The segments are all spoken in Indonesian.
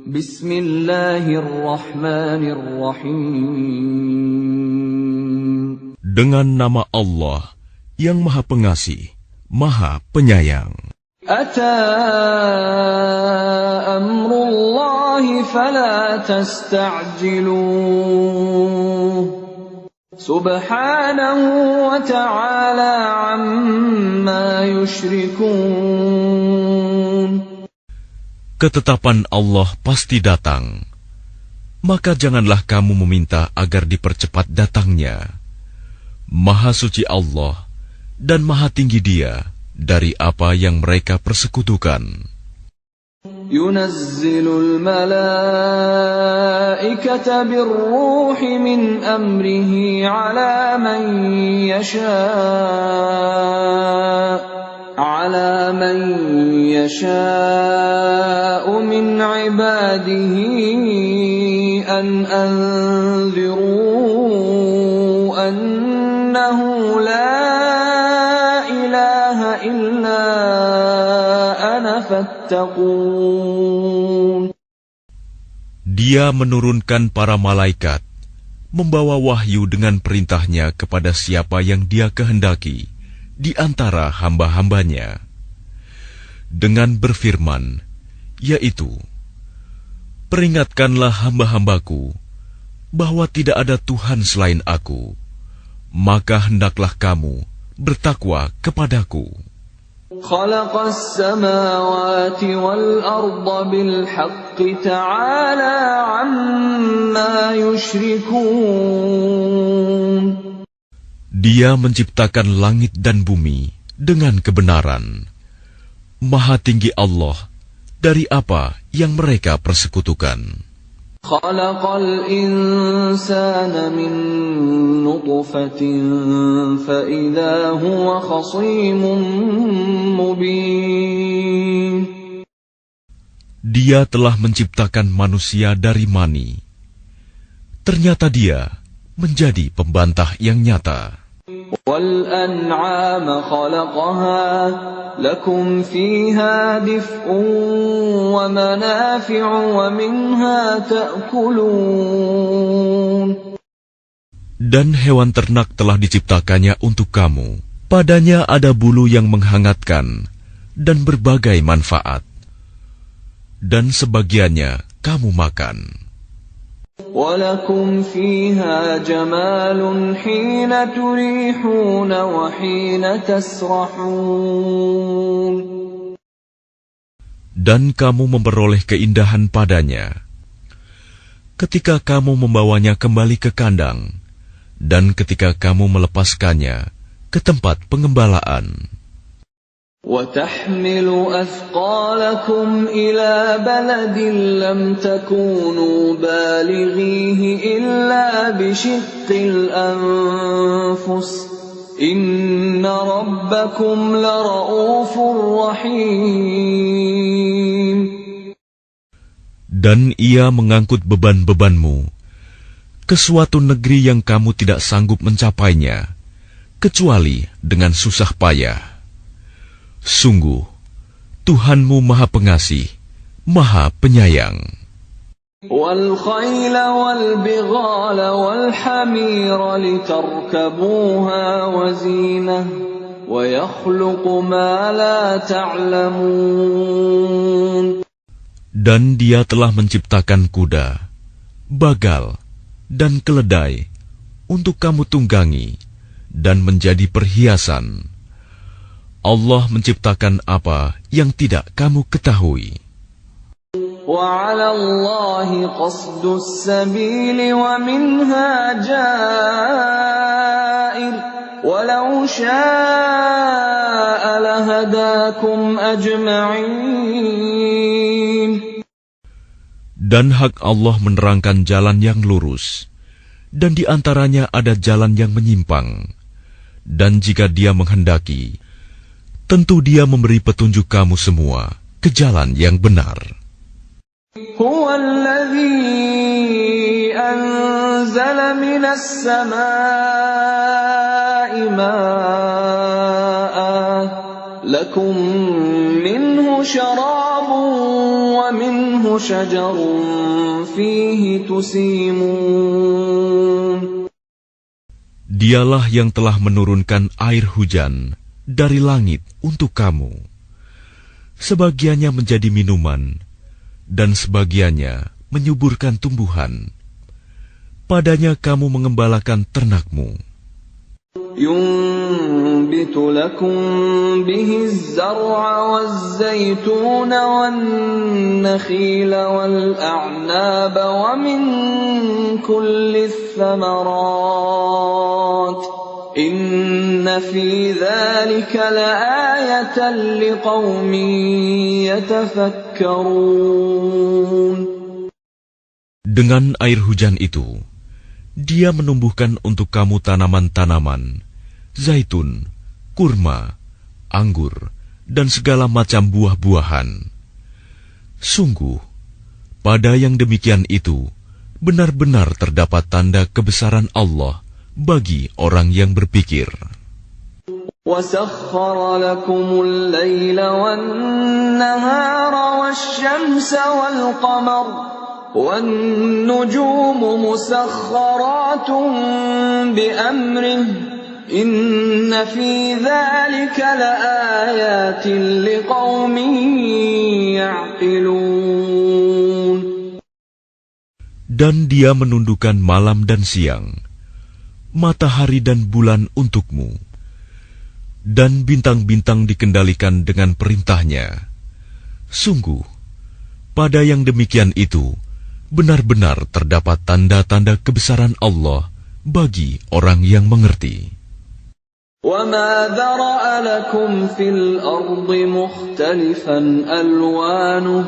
Bismillahirrahmanirrahim. Dengan nama Allah yang Maha Pengasih, Maha Penyayang. Ata amrullahi fala tasta'jiluh. Subhanahu wa ta'ala amma yushrikun. Ketetapan Allah pasti datang, maka janganlah kamu meminta agar dipercepat datangnya. Maha suci Allah dan maha tinggi Dia dari apa yang mereka persekutukan. Yunazzilul malaikata birruhi min amrihi ala man yasha'u min ibadihi an anziru annahu la ilaha illa ana fattaqun. Dia menurunkan para malaikat, membawa wahyu dengan perintahnya kepada siapa yang Dia kehendaki di antara hamba-hambanya, dengan berfirman, yaitu, peringatkanlah hamba-hambaku bahwa tidak ada Tuhan selain Aku, maka hendaklah kamu bertakwa kepadaku. Khalaqas samawati wal arda bil haqqi ta'ala amma yushrikun. Dia menciptakan langit dan bumi dengan kebenaran. Maha tinggi Allah dari apa yang mereka persekutukan. Khalaqal insana min nutfatin fa idza huwa khasimun mubin. Dia telah menciptakan manusia dari mani. Ternyata dia menjadi pembantah yang nyata. Wal an'ama khalaqaha lakum fiha dif'un wa manafi'u wa minha ta'kulun. Dan hewan ternak telah diciptakannya untuk kamu. Padanya ada bulu yang menghangatkan dan berbagai manfaat. Dan sebagiannya kamu makan. وَلَكُمْ فِيهَا جَمَالٌ حِينَ تُرِيحُونَ وَحِينَ تَسْرَحُونَ. Dan kamu memperoleh keindahan padanya ketika kamu membawanya kembali ke kandang dan ketika kamu melepaskannya ke tempat pengembalaan. وَتَحْمِلُ أَثْقَالَكُمْ إِلَى بَلَدٍ لَّمْ تَكُونُوا بَالِغِيهِ إِلَّا بِشِقِّ الْأَنفُسِ إِنَّ رَبَّكُمْ لَرَءُوفٌ رَّحِيمٌ. Dan ia mengangkut beban-bebanmu ke suatu negeri yang kamu tidak sanggup mencapainya, kecuali dengan susah payah. Sungguh, Tuhanmu Maha Pengasih, Maha Penyayang. وَالْخَيْلَ وَالْبِغَالَ وَالْحَمِيرَ لِتَرْكَبُوهَا وَزِينَةً وَيَخْلُقُ مَا لَا تَعْلَمُونَ. Dan Dia telah menciptakan kuda, bagal, dan keledai untuk kamu tunggangi dan menjadi perhiasan. Allah menciptakan apa yang tidak kamu ketahui. وَعَلَى اللَّهِ قَصْدُ السَّبِيلِ وَمِنْهَا جَائِرٌ وَلَوْ شَاءَ لَهَدَاكُمْ أَجْمَعِينَ. Dan hak Allah menerangkan jalan yang lurus, dan di antaranya ada jalan yang menyimpang. Dan jika Dia menghendaki, tentu Dia memberi petunjuk kamu semua ke jalan yang benar. Huwa alladhi anzala minas samaa'i maa'an lakum minhu syarabun wa minhu شجر فيه تسيمون. Dialah yang telah menurunkan air hujan dari langit untuk kamu. Sebagiannya menjadi minuman, dan sebagiannya menyuburkan tumbuhan. Padanya kamu mengembalakan ternakmu. ينبت لكم به الزرع والزيتون والنخيل والأعناب ومن كل الثمرات إن في ذلك لآية لقوم يتفكرون. Dengan air hujan itu, Dia menumbuhkan untuk kamu tanaman-tanaman, zaitun, kurma, anggur, dan segala macam buah-buahan. Sungguh, pada yang demikian itu, benar-benar terdapat tanda kebesaran Allah bagi orang yang berpikir. وَسَخَّرَ لَكُمُ اللَّيْلَ وَالنَّهَارَ وَالشَّمْسَ وَالْقَمَرَ وَالنُّجُومُ مُسَخَّرَاتٌ بِأَمْرِهِ إِنَّ فِي ذَلِكَ لَآيَاتٍ لِقَوْمٍ يَعْقِلُونَ. Dan Dia menundukkan malam dan siang, matahari dan bulan untukmu, dan bintang-bintang dikendalikan dengan perintahnya. Sungguh, pada yang demikian itu, benar-benar terdapat tanda-tanda kebesaran Allah bagi orang yang mengerti. وَمَا ذَرَأَ لَكُمْ فِي الْأَرْضِ مُخْتَلِفًا أَلْوَانُهُ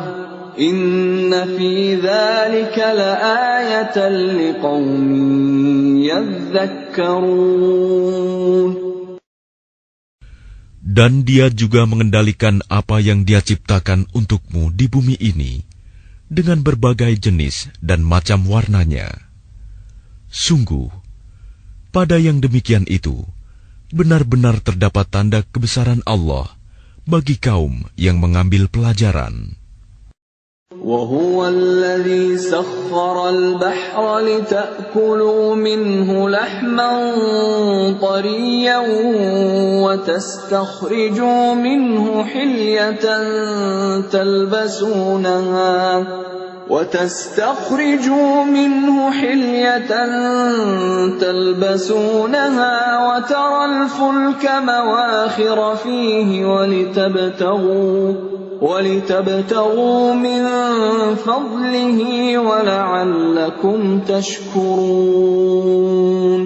إِنَّ فِي ذَلِكَ لَآيَةً لِقَوْمٍ يَذَّكَّرُونَ. Dan Dia juga mengendalikan apa yang Dia ciptakan untukmu di bumi ini dengan berbagai jenis dan macam warnanya. Sungguh, pada yang demikian itu, benar-benar terdapat tanda kebesaran Allah bagi kaum yang mengambil pelajaran. وَهُوَ الَّذِي سَخَّرَ الْبَحْرَ لِتَأْكُلُوا مِنْهُ لَحْمًا طَرِيًّا وَتَسْتَخْرِجُوا مِنْهُ حِلْيَةً تَلْبَسُونَهَا وَتَرَى الْفُلْكَ مَوَاخِرَ فِيهِ وَلِتَبْتَغُوا مِنْ فَضْلِهِ وَلَعَلَّكُمْ تَشْكُرُونَ.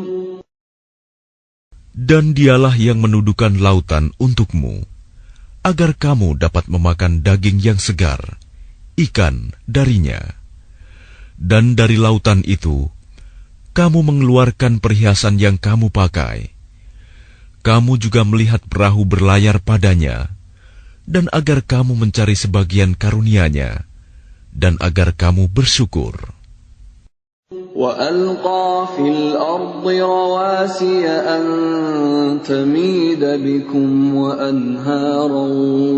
Dan Dialah yang menundukkan lautan untukmu, agar kamu dapat memakan daging yang segar, ikan darinya. Dan dari lautan itu, kamu mengeluarkan perhiasan yang kamu pakai. Kamu juga melihat perahu berlayar padanya, dan agar kamu mencari sebagian karunia-Nya, dan agar kamu bersyukur. وَأَلْقَى فِي الْأَرْضِ رَوَاسِيَ أَن تَمِيدَ بِكُمْ وَأَنْهَارًا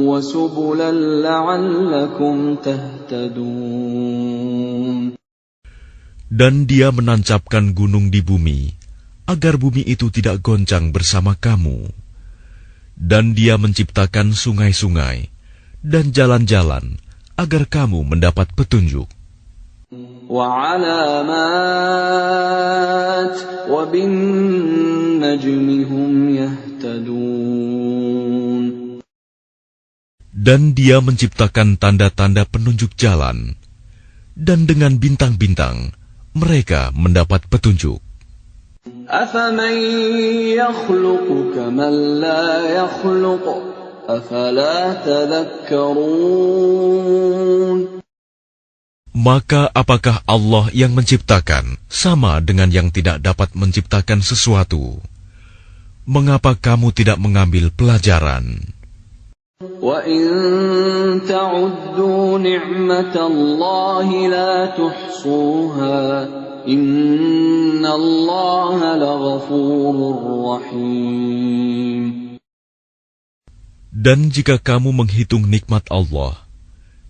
وَسُبُلًا لَعَلَّكُمْ تَهْتَدُونَ. Dan Dia menancapkan gunung di bumi, agar bumi itu tidak goncang bersama kamu. Dan Dia menciptakan sungai-sungai dan jalan-jalan, agar kamu mendapat petunjuk. وَعَلَامَاتٍ وَبِالنَّجْمِ هُمْ يَهْتَدُونَ. Dan Dia menciptakan tanda-tanda penunjuk jalan, dan dengan bintang-bintang mereka mendapat petunjuk. أَفَمَن يَخْلُقُ كَمَن لَّا يَخْلُقُ أَفَلَا تَذَكَّرُونَ. Maka apakah Allah yang menciptakan sama dengan yang tidak dapat menciptakan sesuatu? Mengapa kamu tidak mengambil pelajaran? وَإِن تَعُدُّوا نِعْمَةَ اللَّهِ لَا تُحْصُوهَا إِنَّ اللَّهَ لَغَفُورٌ رَّحِيمٌ. Dan jika kamu menghitung nikmat Allah,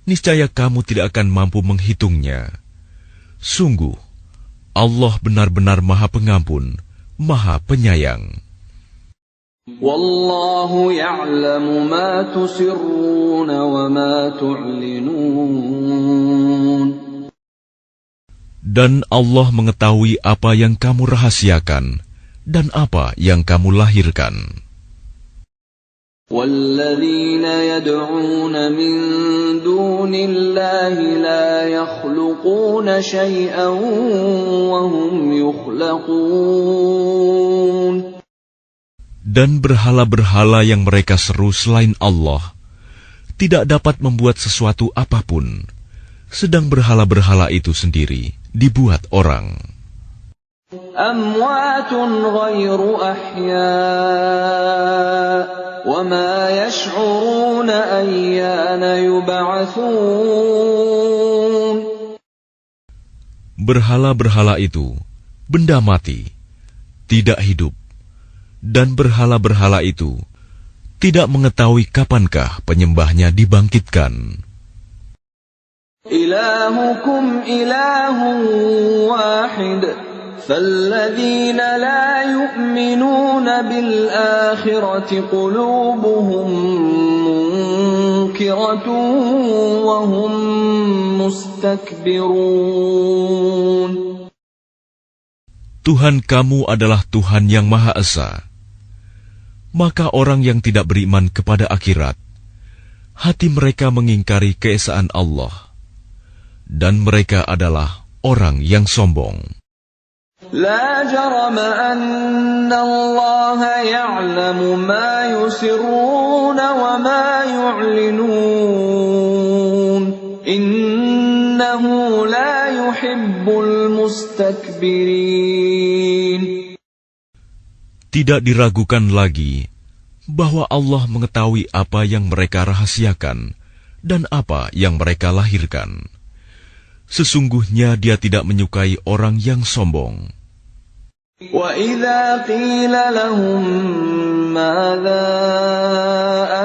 niscaya kamu tidak akan mampu menghitungnya. Sungguh, Allah benar-benar Maha Pengampun, Maha Penyayang. Wallahu ya'lamu ma tusirruna wa ma tu'linun. Dan Allah mengetahui apa yang kamu rahasiakan dan apa yang kamu lahirkan. وَالَّذِينَ يَدْعُونَ مِن دُونِ اللَّهِ لَا يَخْلُقُونَ شَيْئًا وَهُمْ يُخْلَقُونَ. Dan berhala-berhala yang mereka seru selain Allah tidak dapat membuat sesuatu apapun, sedang berhala-berhala itu sendiri dibuat orang. أَمْوَاتٌ غَيْرُ أَحْيَاءٍ وَمَا يَشْعُرُونَ أَيَّانَ يُبْعَثُونَ. Berhala-berhala itu benda mati, tidak hidup, dan berhala-berhala itu tidak mengetahui kapankah penyembahnya dibangkitkan. إِلَٰهُكُمْ إِلَٰهٌ وَاحِدٌ فَالَّذِينَ لَا يُؤْمِنُونَ بِالْآخِرَةِ قُلُوبُهُم مُّنكِرَةٌ وَهُم مُّسْتَكْبِرُونَ. Tuhan kamu adalah Tuhan yang Maha Esa. Maka orang yang tidak beriman kepada akhirat, hati mereka mengingkari keesaan Allah, dan mereka adalah orang yang sombong. لا جرم أن الله يعلم ما يسرون وما يعلنون إنه لا يحب المستكبرين. Tidak diragukan lagi bahwa Allah mengetahui apa yang mereka rahasiakan dan apa yang mereka lahirkan. Sesungguhnya Dia tidak menyukai orang yang sombong. وَإِذَا قِيلَ لَهُم مَّاذَا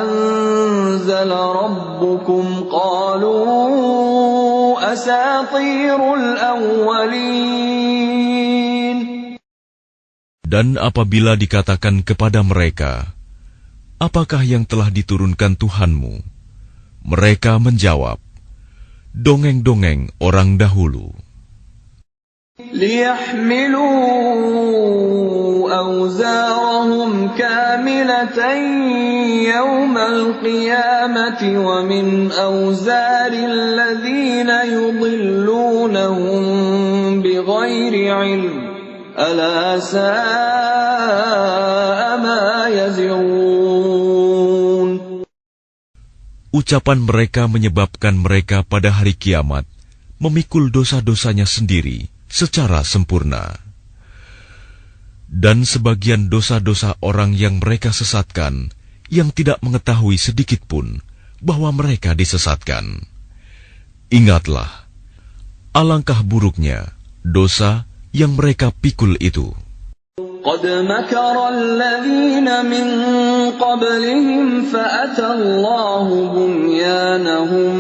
أَنزَلَ رَبُّكُمْ قَالُوا أَسَاطِيرُ الْأَوَّلِينَ. Dan apabila dikatakan kepada mereka, apakah yang telah diturunkan Tuhanmu? Mereka menjawab, dongeng-dongeng orang dahulu. لِيَحْمِلُوا أَوْزَارَهُمْ كَامِلَةً يَوْمَ الْقِيَامَةِ وَمِنْ أَوْزَارِ الَّذِينَ يُضِلُّونَهُم بِغَيْرِ عِلْمٍ أَلَا سَاءَ مَا يَزِرُونَ. Ucapan mereka menyebabkan mereka pada hari kiamat memikul dosa-dosanya sendiri secara sempurna. Dan sebagian dosa-dosa orang yang mereka sesatkan, yang tidak mengetahui sedikit pun bahwa mereka disesatkan. Ingatlah, alangkah buruknya dosa yang mereka pikul itu. قد مكر الذين من قبلهم فأتى الله بنيانهم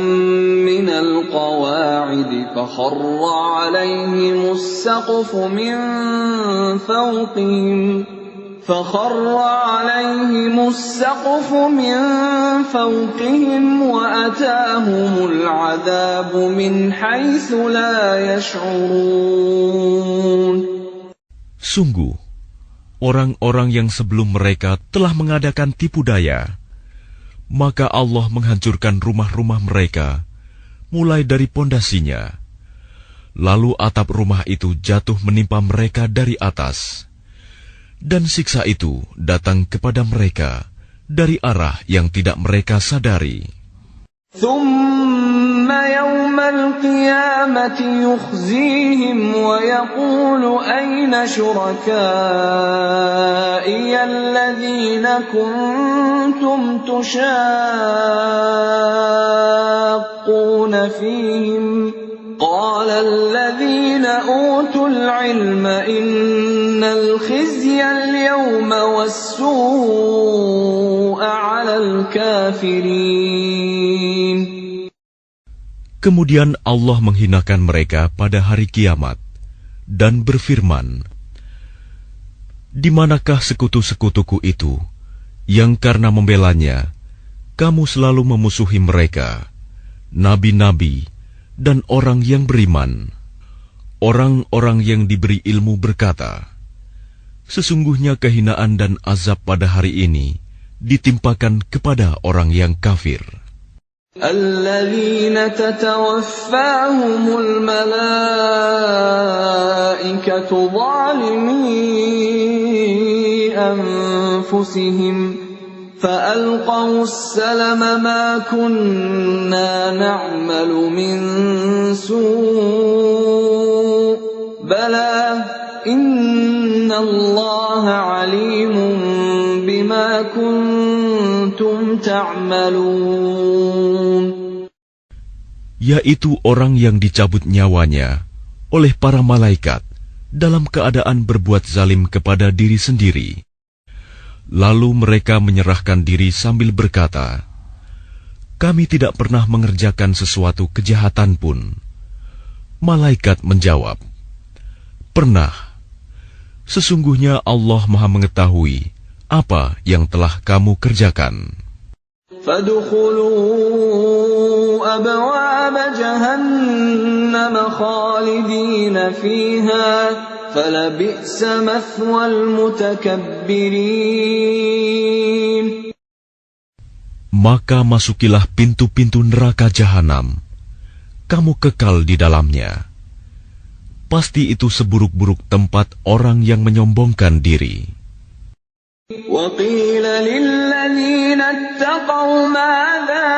من القواعد فخر عليهم السقف من فوقهم وأتاهم العذاب من حيث لا يشعرون. Sungguh, orang-orang yang sebelum mereka telah mengadakan tipu daya, maka Allah menghancurkan rumah-rumah mereka, mulai dari pondasinya. Lalu atap rumah itu jatuh menimpa mereka dari atas, dan siksa itu datang kepada mereka dari arah yang tidak mereka sadari. ثم يوم القيامة يخزيهم ويقول أين شركائي الذين كنتم تشاقون فيهم قال الذين أوتوا العلم إن الخزي اليوم والسوء على الكافرين. Kemudian Allah menghinakan mereka pada hari kiamat dan berfirman, "Di manakah sekutu-sekutuku itu yang karena membelanya kamu selalu memusuhi mereka, nabi-nabi dan orang yang beriman?" Orang-orang yang diberi ilmu berkata, "Sesungguhnya kehinaan dan azab pada hari ini ditimpakan kepada orang yang kafir." الذين تتوفاهم الملائكة ظالمي أنفسهم فألقوا السلم ما كنا نعمل من سوء بلى إن الله عليم بما كنتم تعملون. Yaitu orang yang dicabut nyawanya oleh para malaikat dalam keadaan berbuat zalim kepada diri sendiri. Lalu mereka menyerahkan diri sambil berkata, "Kami tidak pernah mengerjakan sesuatu kejahatan pun." Malaikat menjawab, "Pernah. Sesungguhnya Allah Maha mengetahui apa yang telah kamu kerjakan." فادخلوا أبواب جهنم خالدين فيها فلبئس مثوى المتكبرين. Maka masukilah pintu-pintu neraka jahanam. Kamu kekal di dalamnya. Pasti itu seburuk-buruk tempat orang yang menyombongkan diri. وقيل للذين اتقوا ماذا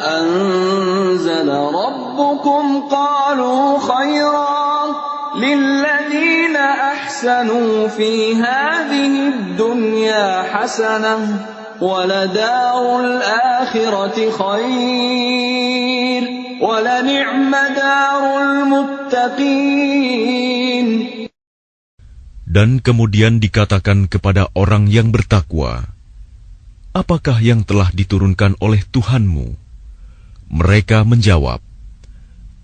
أنزل ربكم قالوا خيرا للذين أحسنوا في هذه الدنيا حسنة ولدار الآخرة خير ولنعم دار المتقين. Dan kemudian dikatakan kepada orang yang bertakwa, "Apakah yang telah diturunkan oleh Tuhanmu?" Mereka menjawab,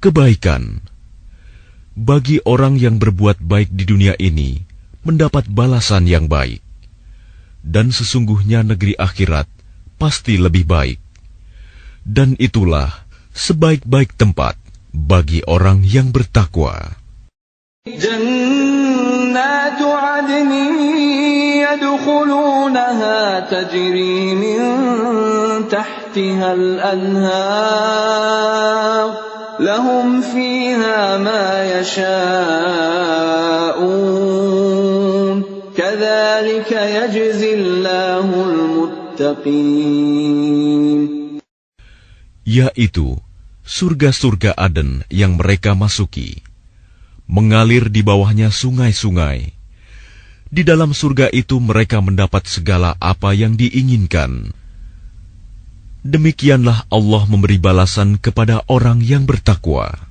"Kebaikan. Bagi orang yang berbuat baik di dunia ini, mendapat balasan yang baik. Dan sesungguhnya negeri akhirat pasti lebih baik. Dan itulah sebaik-baik tempat bagi orang yang bertakwa." جنات عدن يدخلونها تجري من تحتها الأنهار لهم فيها ما يشاءون كذلك يجزي الله المتقين. Yaitu surga-surga Aden yang mereka masuki. Mengalir di bawahnya sungai-sungai. Di dalam surga itu mereka mendapat segala apa yang diinginkan. Demikianlah Allah memberi balasan kepada orang yang bertakwa.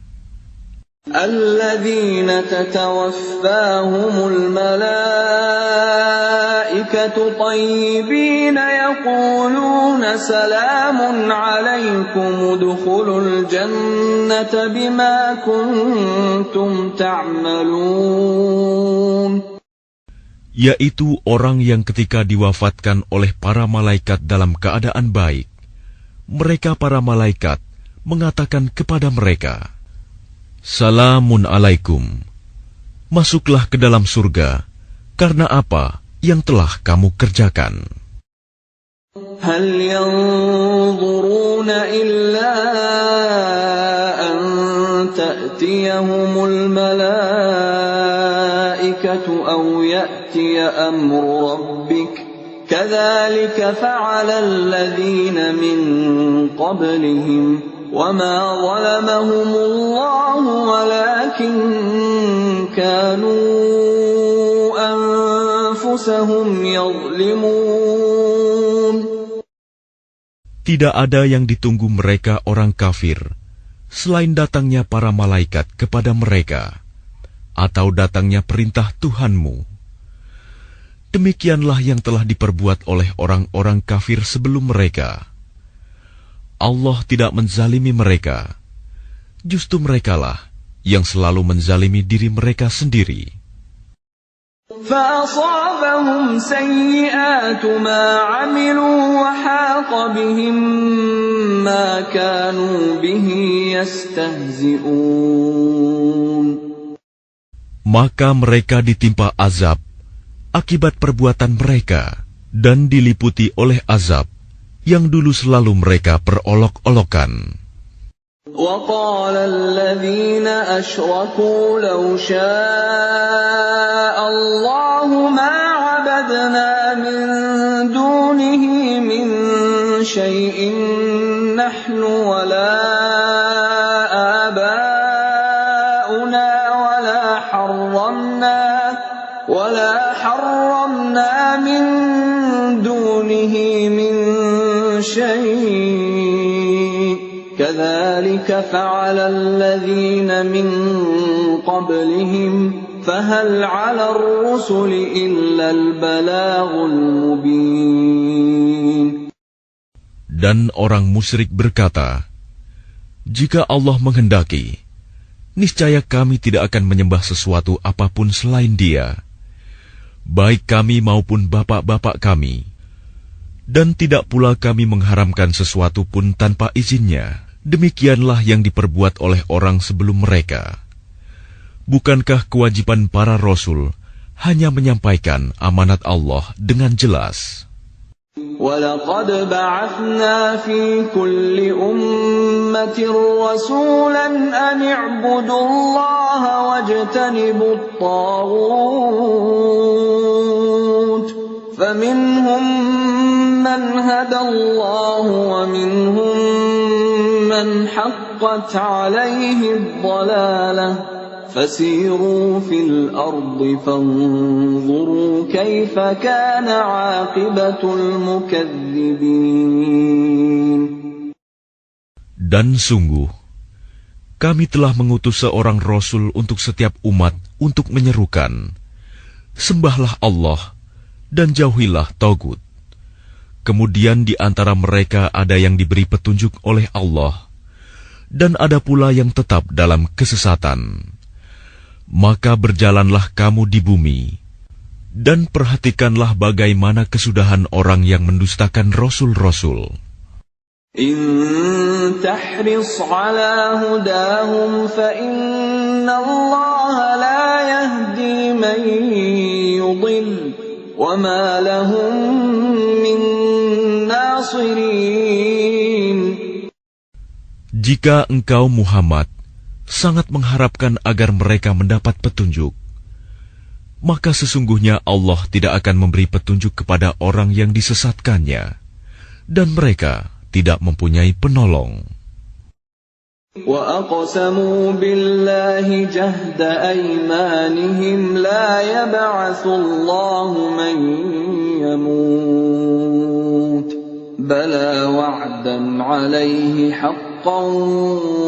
الذين تتوفاهم الملائكة طيبين يقولون سلام عليكم ادخلوا الجنة بما كنتم تعملون. Yaitu orang yang ketika diwafatkan oleh para malaikat dalam keadaan baik, mereka para malaikat mengatakan kepada mereka, "Salamun alaikum, masuklah ke dalam surga, karena apa yang telah kamu kerjakan." هل ينظرون إلا أن تأتيهم الملائكة أو يأتي أمر ربك كذلك فعل الذين من قبلهم وما ظلمهم الله ولكن كانوا أنفسهم يظلمون. Tidak ada yang ditunggu mereka orang kafir, selain datangnya para malaikat kepada mereka, atau datangnya perintah Tuhanmu. Demikianlah yang telah diperbuat oleh orang-orang kafir sebelum mereka. Allah tidak menzalimi mereka. Justru merekalah yang selalu menzalimi diri mereka sendiri. فَأَصَابَهُمْ سَيِّئَاتُ مَا عَمِلُوا وَحَاقَ بِهِم مَّا كَانُوا بِهِ يَسْتَهْزِئُونَ. Maka mereka ditimpa azab akibat perbuatan mereka dan diliputi oleh azab yang dulu selalu mereka perolok-olokan. وَقَالَ الَّذِينَ أَشْرَكُوا لَوْ شَاءَ اللَّهُ مَا عَبَدْنَا مِن دُونِهِ مِن شَيْءٍ نَّحْنُ وَلَا آبَاؤُنَا وَلَا حَرَّمْنَا مِن دُونِهِ مِن شَيْءٍ كَذَلِكَ فَعَلَ الَّذِينَ مِن قَبْلِهِمْ فَهَلْ عَلَى الرُّسُلِ إِلَّا الْبَلَاغُ الْمُبِينُ. Dan orang musyrik berkata, jika Allah menghendaki, niscaya kami tidak akan menyembah sesuatu apapun selain Dia, baik kami maupun bapak-bapak kami, dan tidak pula kami mengharamkan sesuatu pun tanpa izinnya. Demikianlah yang diperbuat oleh orang sebelum mereka. Bukankah kewajiban para rasul hanya menyampaikan amanat Allah dengan jelas? وَلَقَدْ بَعَثْنَا فِي كُلِّ أُمَّةٍ رَّسُولًا أَنِ اعْبُدُوا اللَّهَ وَاجْتَنِبُوا الطَّاغُوتَ فَمِنْهُم مَّنْ هَدَى اللَّهُ وَمِنْهُم مَّنْ حَقَّتْ عَلَيْهِ الضَّلَالَةُ فَسِيرُوا فِي الْأَرْضِ فَانظُرُوا كَيْفَ كَانَ عَاقِبَةُ الْمُكَذِّبِينَ. Dan sungguh, kami telah mengutus seorang Rasul untuk setiap umat untuk menyerukan, sembahlah Allah dan jauhilah Tagut. Kemudian di antara mereka ada yang diberi petunjuk oleh Allah, dan ada pula yang tetap dalam kesesatan. Maka berjalanlah kamu di bumi, dan perhatikanlah bagaimana kesudahan orang yang mendustakan Rasul-Rasul. إن تحرص على هداهم فإن الله لا يهدي من يضل وما لهم من ناصرين. Jika engkau Muhammad sangat mengharapkan agar mereka mendapat petunjuk, maka sesungguhnya Allah tidak akan memberi petunjuk kepada orang yang disesatkannya, dan mereka tidak mempunyai penolong. وَأَقْسَمُوا بِاللَّهِ جَهْدَ أَيْمَانِهِمْ لَا يَبْعَثُ اللَّهُ مَن يَمُوتُ بَلَىٰ وَعْدًا عَلَيْهِ حَقًّا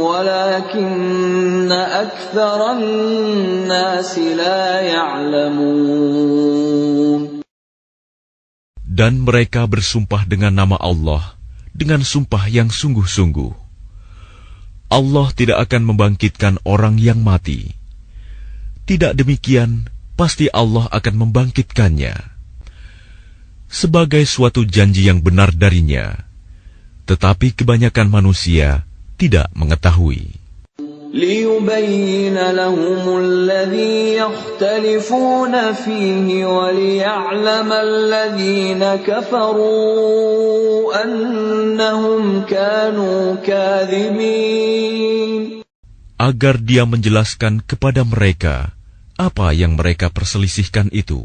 وَلَٰكِنَّ أَكْثَرَ النَّاسِ لَا يَعْلَمُونَ. Dan mereka bersumpah dengan nama Allah dengan sumpah yang sungguh-sungguh. Allah tidak akan membangkitkan orang yang mati. Tidak demikian, pasti Allah akan membangkitkannya sebagai suatu janji yang benar darinya. Tetapi kebanyakan manusia tidak mengetahui. لِيُبَيِّنَ لَهُمُ الَّذِي يَخْتَلِفُونَ فِيهِ وَلِيَعْلَمَ الَّذِينَ كَفَرُوا أَنَّهُمْ كَانُوا كَاذِبِينَ. Agar Dia menjelaskan kepada mereka apa yang mereka perselisihkan itu,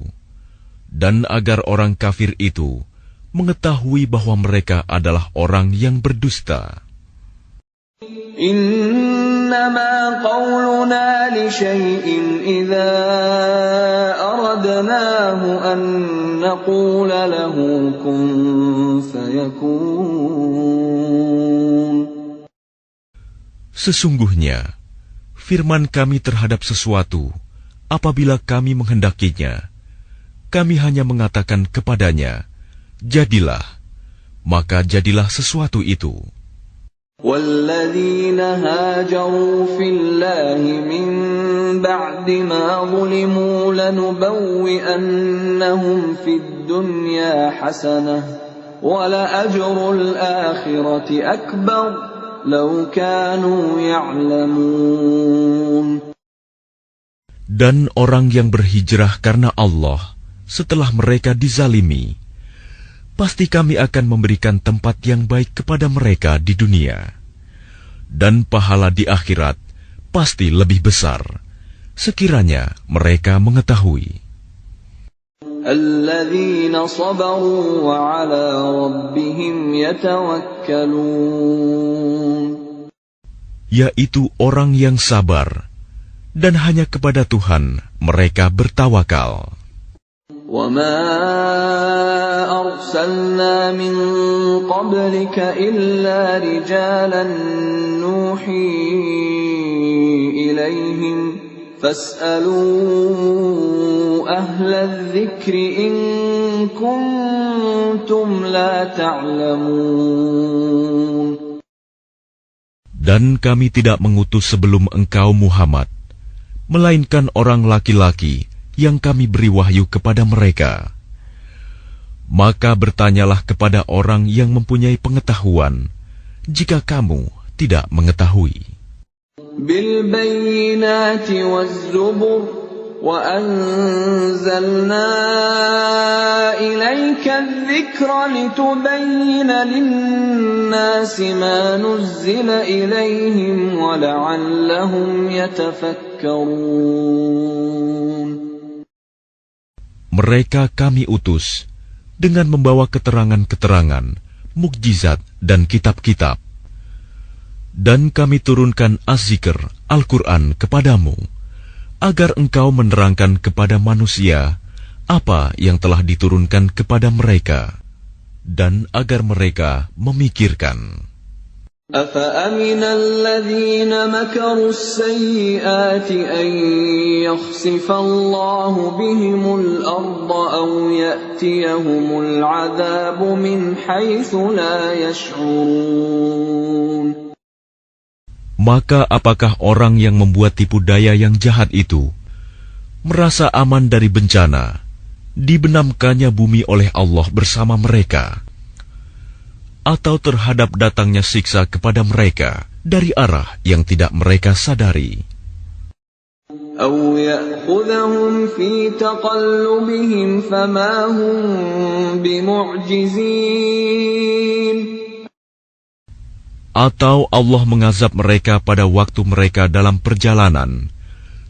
dan agar orang kafir itu mengetahui bahwa mereka adalah orang yang berdusta. إِنَّمَا قَوْلُنَا لِشَيْءٍ إِذَا أَرَدْنَاهُ أَن نَّقُولَ لَهُ كُن فَيَكُونُ. Sesungguhnya, firman kami terhadap sesuatu, apabila kami menghendakinya, kami hanya mengatakan kepadanya, jadilah, maka jadilah sesuatu itu. والذين هاجروا في الله من بعد ما ظلموا لنبوئنهم في الدنيا حسنة ولأجر الآخرة أكبر لو كانوا يعلمون. Dan orang yang berhijrah karena Allah setelah mereka dizalimi, pasti kami akan memberikan tempat yang baik kepada mereka di dunia. Dan pahala di akhirat pasti lebih besar, sekiranya mereka mengetahui. Alladzina sabaru wa ala rabbihim yatawakkalun. Yaitu orang yang sabar, dan hanya kepada Tuhan mereka bertawakal. وَمَا أَرْسَلْنَا مِن قَبْلِكَ إِلَّا رِجَالًا نُوحِي إِلَيْهِمْ فَاسْأَلُوا أَهْلَ الذِّكْرِ إِن كُنتُمْ لَا تَعْلَمُونَ. Dan kami tidak mengutus sebelum engkau Muhammad, melainkan orang laki-laki yang kami beri wahyu kepada mereka. Maka bertanyalah kepada orang yang mempunyai pengetahuan, jika kamu tidak mengetahui. Bil bayyinati waz zubur wa anzalna ilayka adh-dhikra litubayyina lin-nasi ma nuzzila ilayhim wa la'allahum yatafakkarun. Mereka kami utus dengan membawa keterangan-keterangan, mukjizat dan kitab-kitab. Dan kami turunkan Az-Zikr, Al-Quran kepadamu, agar engkau menerangkan kepada manusia apa yang telah diturunkan kepada mereka, dan agar mereka memikirkan. أَفَأَمِنَ الَّذِينَ مَكَرُوا السَّيِّئَاتِ أَن يَخْسِفَ اللَّهُ بِهِمُ الْأَرْضَ أَوْ يَأْتِيَهُمُ الْعَذَابُ مِنْ حَيْثُ لَا يَشْعُرُونَ. Maka apakah orang yang membuat tipu daya yang jahat itu merasa aman dari bencana, dibenamkannya bumi oleh Allah bersama mereka, atau terhadap datangnya siksa kepada mereka dari arah yang tidak mereka sadari? أَوْ يَأْخُذَهُمْ فِي تَقَلُّبِهِمْ فَمَا هُمْ بِمُعْجِزِينَ. Atau Allah mengazab mereka pada waktu mereka dalam perjalanan,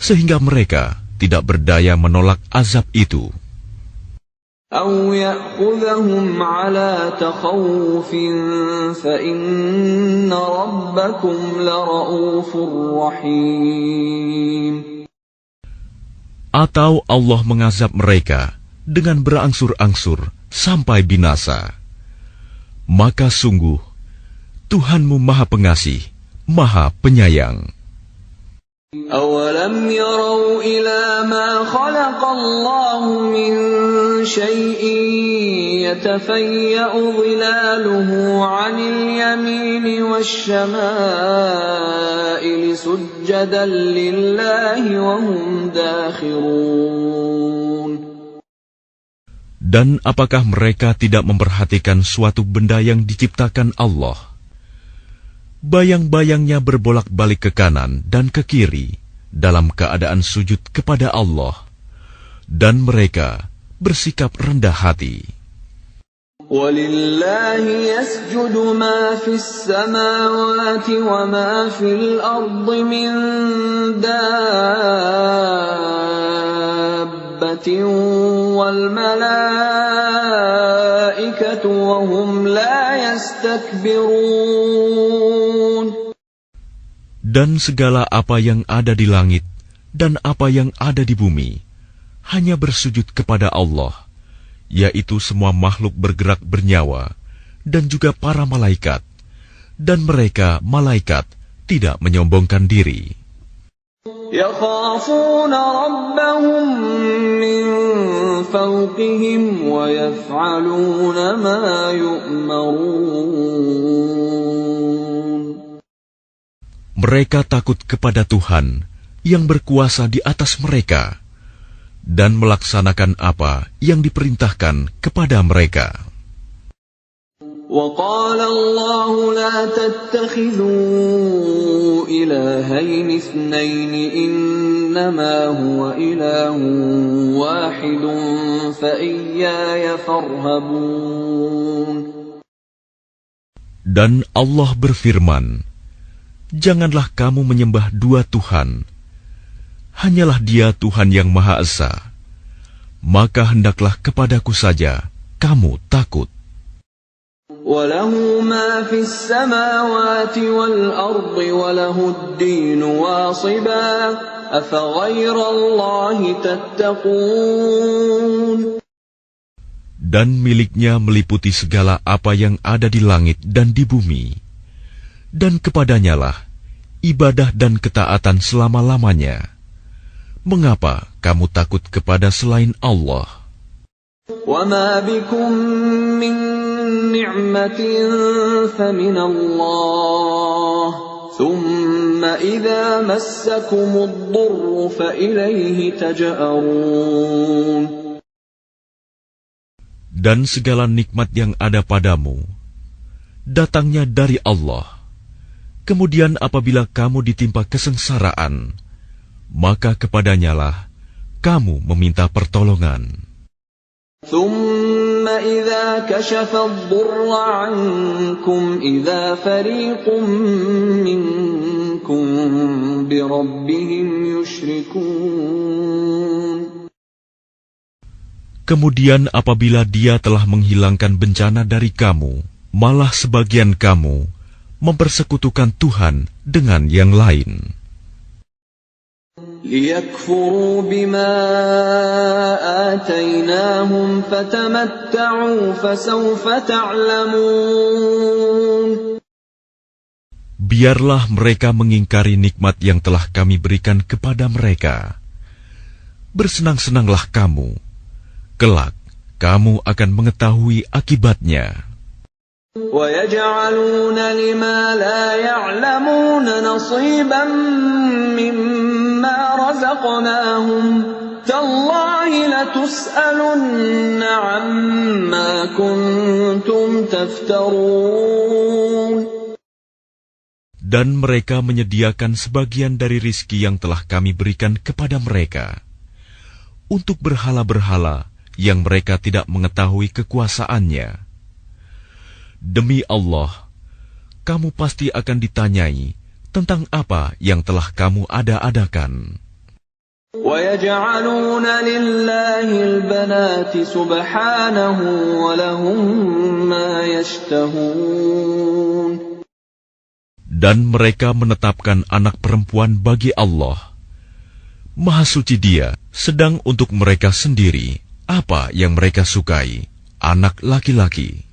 sehingga mereka tidak berdaya menolak azab itu. أَوْ يَأْخُذَهُمْ عَلَى تَخَوُّفٍ فَإِنَّ رَبَّكُمْ لَرَءُوفٌ رَحِيمٌ. Atau Allah mengazab mereka dengan berangsur-angsur sampai binasa. Maka sungguh Tuhanmu Maha Pengasih, Maha Penyayang. أَوَلَمْ يَرَوْا إِلَى مَا خَلَقَ اللَّهُ مِنْ شَيْءٍ يَتَفَيَّأُ ظِلَالُهُ عَنِ الْيَمِينِ وَالشَّمَائِلِ سُجَّدًا لِلَّهِ وَهُمْ دَاخِرُونَ. Dan apakah mereka tidak memperhatikan suatu benda yang diciptakan Allah? Bayang-bayangnya berbolak-balik ke kanan dan ke kiri dalam keadaan sujud kepada Allah, dan mereka bersikap rendah hati. وَلِلَّهِ يَسْجُدُ مَا فِي السَّمَاوَاتِ وَمَا فِي الْأَرْضِ مِنْ دَابَّةٍ وَالْمَلَائِكَةُ وَهُمْ لَا يَسْتَكْبِرُونَ. Dan segala apa yang ada di langit dan apa yang ada di bumi hanya bersujud kepada Allah, yaitu semua makhluk bergerak bernyawa dan juga para malaikat, dan mereka malaikat tidak menyombongkan diri. يَخَافُونَ رَبَّهُم مِّن فَوْقِهِمْ وَيَفْعَلُونَ مَا يُؤْمَرُونَ. Mereka takut kepada Tuhan yang berkuasa di atas mereka dan melaksanakan apa yang diperintahkan kepada mereka. وقال الله لا تتخذوا إلهين اثنين إنما هو إله واحد فإياي فارهبون. Dan Allah berfirman, janganlah kamu menyembah dua Tuhan, hanyalah Dia Tuhan yang Maha Esa, maka hendaklah kepadaku saja kamu takut. وَلَهُ مَا فِي السَّمَاوَاتِ وَالْأَرْضِ وَلَهُ الدِّينُ وَاصِبًا أَفَغَيْرَ اللَّهِ تَتَّقُونَ. Dan miliknya meliputi segala apa yang ada di langit dan di bumi, dan kepadanyalah ibadah dan ketaatan selama-lamanya. Mengapa kamu takut kepada selain Allah? وَمَا بِكُم مِّن نِّعْمَةٍ فَمِنَ اللَّهِ ثُمَّ إِذَا مَسَّكُمُ الضُّرُّ فَإِلَيْهِ تَجْأَرُونَ. Dan segala nikmat yang ada padamu datangnya dari Allah. Kemudian apabila kamu ditimpa kesengsaraan, maka kepadanyalah kamu meminta pertolongan. ثُمَّ إِذَا كَشَفَ الضُّرَّ عَنكُمْ إِذَا فَرِيقٌ مِّنكُم بِرَبِّهِمْ يُشْرِكُونَ. Kemudian apabila Dia telah menghilangkan bencana dari kamu, malah sebagian kamu mempersekutukan Tuhan dengan yang lain. لِيَكْفُرُوا بِمَا آتَيْنَاهُمْ فَتَمَتَّعُوا فَسَوْفَ تَعْلَمُونَ. Biarlah mereka mengingkari nikmat yang telah kami berikan kepada mereka. Bersenang-senanglah kamu, kelak kamu akan mengetahui akibatnya. وَيَجْعَلُونَ لِمَا لَا يَعْلَمُونَ نَصِيبًا مِّمَّا رَزَقْنَاهُمْ تَاللَّهِ لَتُسْأَلُنَّ عَمَّا كُنتُمْ تَفْتَرُونَ. Dan mereka menyediakan sebagian dari rizki yang telah kami berikan kepada mereka untuk berhala-berhala yang mereka tidak mengetahui kekuasaannya. Demi Allah, kamu pasti akan ditanyai tentang apa yang telah kamu ada-adakan. وَيَجْعَلُونَ لِلَّهِ الْبَنَاتِ سُبْحَانَهُ وَلَهُم مَّا يَشْتَهُونَ. Dan mereka menetapkan anak perempuan bagi Allah. Maha suci Dia, sedang untuk mereka sendiri apa yang mereka sukai, anak laki-laki.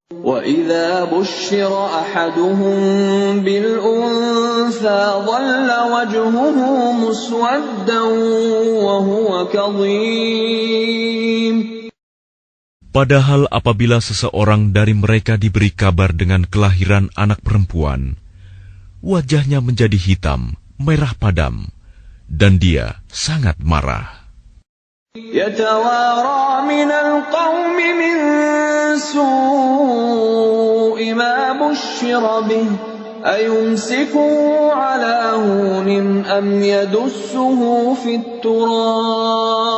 وَإِذَا بُشِّرَ أَحَدُهُم بِالْأُنثَىٰ ظَلَّ وَجْهُهُ مُسْوَدًّا وَهُوَ كَظِيمٌ. Padahal apabila seseorang dari mereka diberi kabar dengan kelahiran anak perempuan, wajahnya menjadi hitam, merah padam, dan dia sangat marah. يَتَوَارَىٰ مِنَ الْقَوْمِ مِن سُوءِ مَا بُشِّرَ بِهِ أَيُمْسِكُهُ عَلَىٰ هُونٍ أَمْ يَدُسُّهُ فِي التُّرَابِ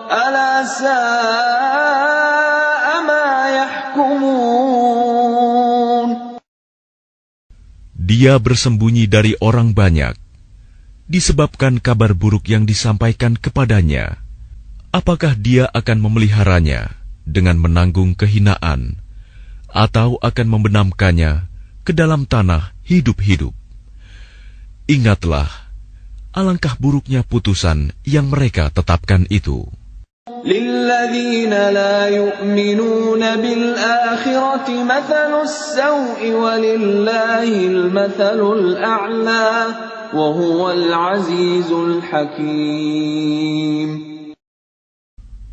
أَلَا سَاءَ مَا يَحْكُمُونَ. Dia bersembunyi dari orang banyak disebabkan kabar buruk yang disampaikan kepadanya. Apakah dia akan memeliharanya dengan menanggung kehinaan, atau akan membenamkannya ke dalam tanah hidup-hidup? Ingatlah, alangkah buruknya putusan yang mereka tetapkan itu. لِلَّذِينَ لَا يُؤْمِنُونَ بِالْآخِرَةِ مَثَلُ السَّوْءِ وَلِلَّهِ الْمَثَلُ الْأَعْلَى وَهُوَ الْعَزِيزُ الْحَكِيمُ.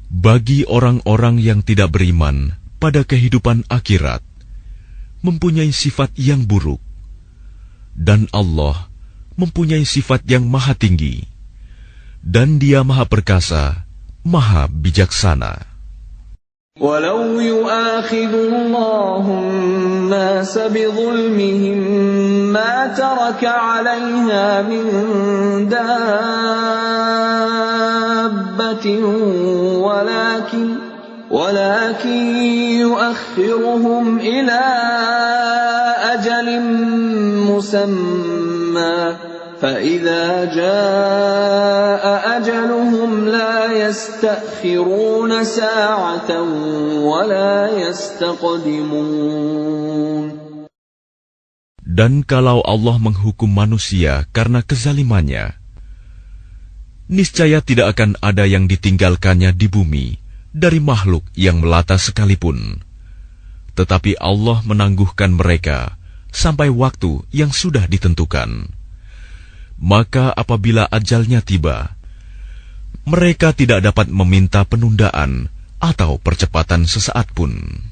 Bagi orang-orang yang tidak beriman pada kehidupan akhirat, mempunyai sifat yang buruk, Dan Allah mempunyai sifat yang maha tinggi, dan Dia maha perkasa, maha bijaksana. وَلَوْ يُؤَاخِذُ اللَّهُ النَّاسَ بِظُلْمِهِمْ مَا تَرَكَ عَلَيْهَا مِنْ دَابَّةٍ وَلَكِنْ يُؤَخِّرُهُمْ إِلَى أَجَلٍ مُّسَمًّى فَإِذَا جَاءَ أَجَلُهُمْ لَا يَسْتَأْخِرُونَ سَاعَةً وَلَا يَسْتَقْدِمُونَ. Dan kalau Allah menghukum manusia karena kezalimannya, niscaya tidak akan ada yang ditinggalkannya di bumi dari makhluk yang melata sekalipun. Tetapi Allah menangguhkan mereka sampai waktu yang sudah ditentukan. Maka apabila ajalnya tiba, mereka tidak dapat meminta penundaan atau percepatan sesaat pun.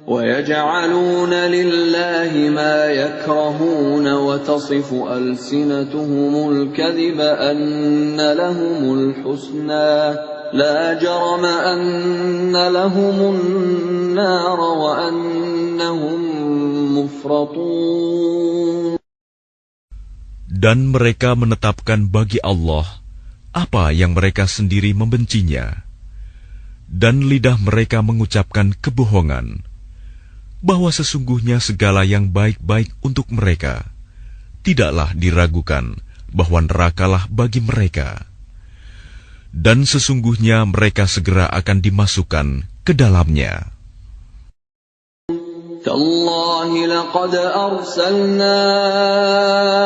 وَيَجْعَلُونَ لِلَّهِ مَا يَكْرَهُونَ وَتَصِفُ أَلْسِنَتُهُمُ الْكَذِبَ أَنَّ لَهُمُ الْحُسْنَى لَا جَرَمَ أَنَّ لَهُمُ النَّارَ وَأَنَّهُمْ مُفْرَطُونَ. Dan mereka menetapkan bagi Allah apa yang mereka sendiri membencinya, dan lidah mereka mengucapkan kebohongan, bahwa sesungguhnya segala yang baik-baik untuk mereka, tidaklah diragukan bahwa nerakalah bagi mereka. Dan sesungguhnya mereka segera akan dimasukkan ke dalamnya. تَاللَّهِ لَقَدْ أَرْسَلْنَا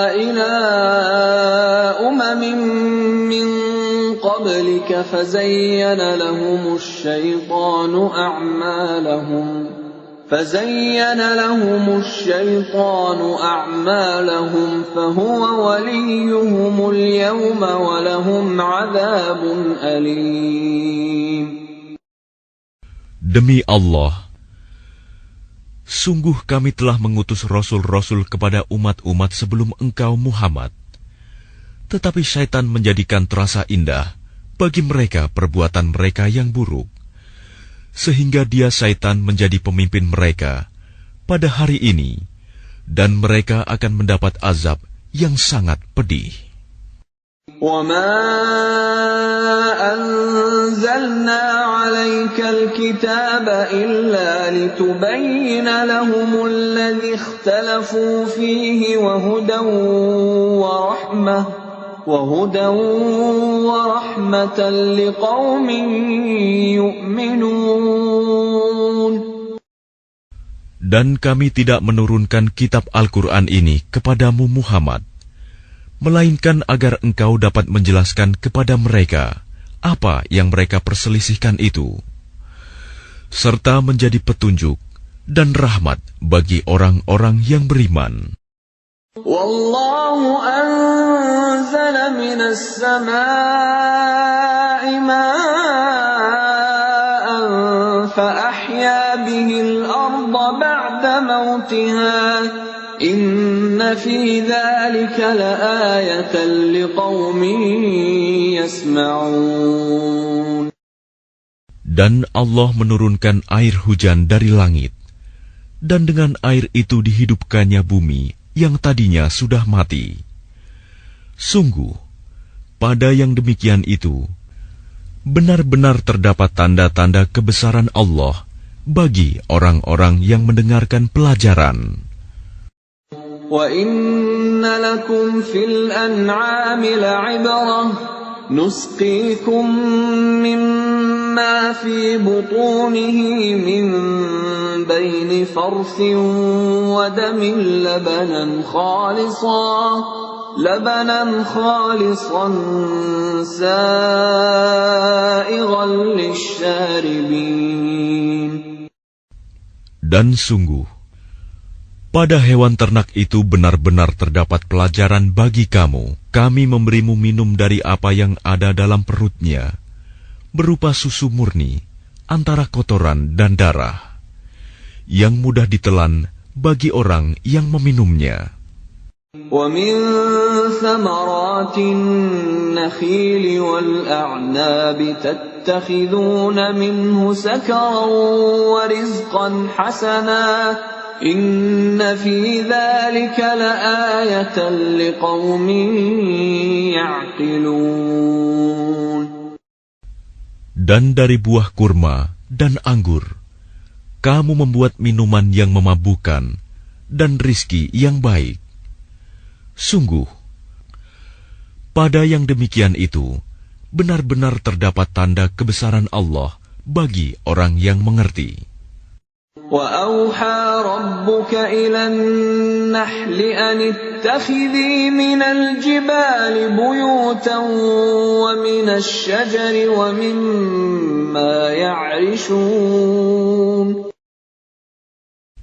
إِلَىٰ أُمَمٍ مِّن قَبْلِكَ فَزَيَّنَ لَهُمُ الشَّيْطَانُ أَعْمَالَهُمْ فَهُوَ وَلِيُّهُمُ الْيَوْمَ وَلَهُمْ عَذَابٌ أَلِيمٌ. Demi Allah, sungguh kami telah mengutus rasul-rasul kepada umat-umat sebelum engkau Muhammad. Tetapi syaitan menjadikan terasa indah bagi mereka perbuatan mereka yang buruk, sehingga dia syaitan menjadi pemimpin mereka pada hari ini, dan mereka akan mendapat azab yang sangat pedih. وَمَا أَنزَلْنَا عَلَيْكَ الْكِتَابَ إِلَّا لِتُبَيِّنَ لَهُمُ الَّذِي اخْتَلَفُوا فِيهِ وَهُدًى وَرَحْمَةً لِقَوْمٍ يُؤْمِنُونَ. Dan kami tidak menurunkan kitab Al-Quran ini kepadamu Muhammad, melainkan agar engkau dapat menjelaskan kepada mereka apa yang mereka perselisihkan itu, serta menjadi petunjuk dan rahmat bagi orang-orang yang beriman. Wallahu anzala minas samaa'i ma'an fa ahya bihil arda ba'da mautiha inna fi dzalika laayatan liqaumin yasma'un. Dan Allah menurunkan air hujan dari langit, dan dengan air itu dihidupkannya bumi yang tadinya sudah mati. Sungguh, pada yang demikian itu, benar-benar terdapat tanda-tanda kebesaran Allah bagi orang-orang yang mendengarkan pelajaran. Wa inna lakum fil an'ami la'ibrah nusqikum mimma fi butunihi min baini farthin wa damin labanan khalisan sa'igan lisyaribin. Dan sungguh, pada hewan ternak itu benar-benar terdapat pelajaran bagi kamu. Kami memberimu minum dari apa yang ada dalam perutnya, berupa susu murni, antara kotoran dan darah, yang mudah ditelan bagi orang yang meminumnya. وَمِن ثَمَرَاتِ النَّخِيلِ وَالْأَعْنَابِ تَتَّخِذُونَ مِنْهُ سَكَرًا وَرِزْقًا حَسَنًا إِنَّ فِي ذَلِكَ لَآيَةً لِقَوْمٍ يَعْقِلُونَ. Dan dari buah kurma dan anggur, kamu membuat minuman yang memabukkan dan rizki yang baik. Sungguh, pada yang demikian itu, benar-benar terdapat tanda kebesaran Allah bagi orang yang mengerti. وَأَوْحَى رَبُّكَ إِلَى النَّحْلِ أَنِ اتَّخِذِي مِنَ الْجِبَالِ بُيُوتًا وَمِنَ الشَّجَرِ وَمِمَّا يَعْرِشُونَ.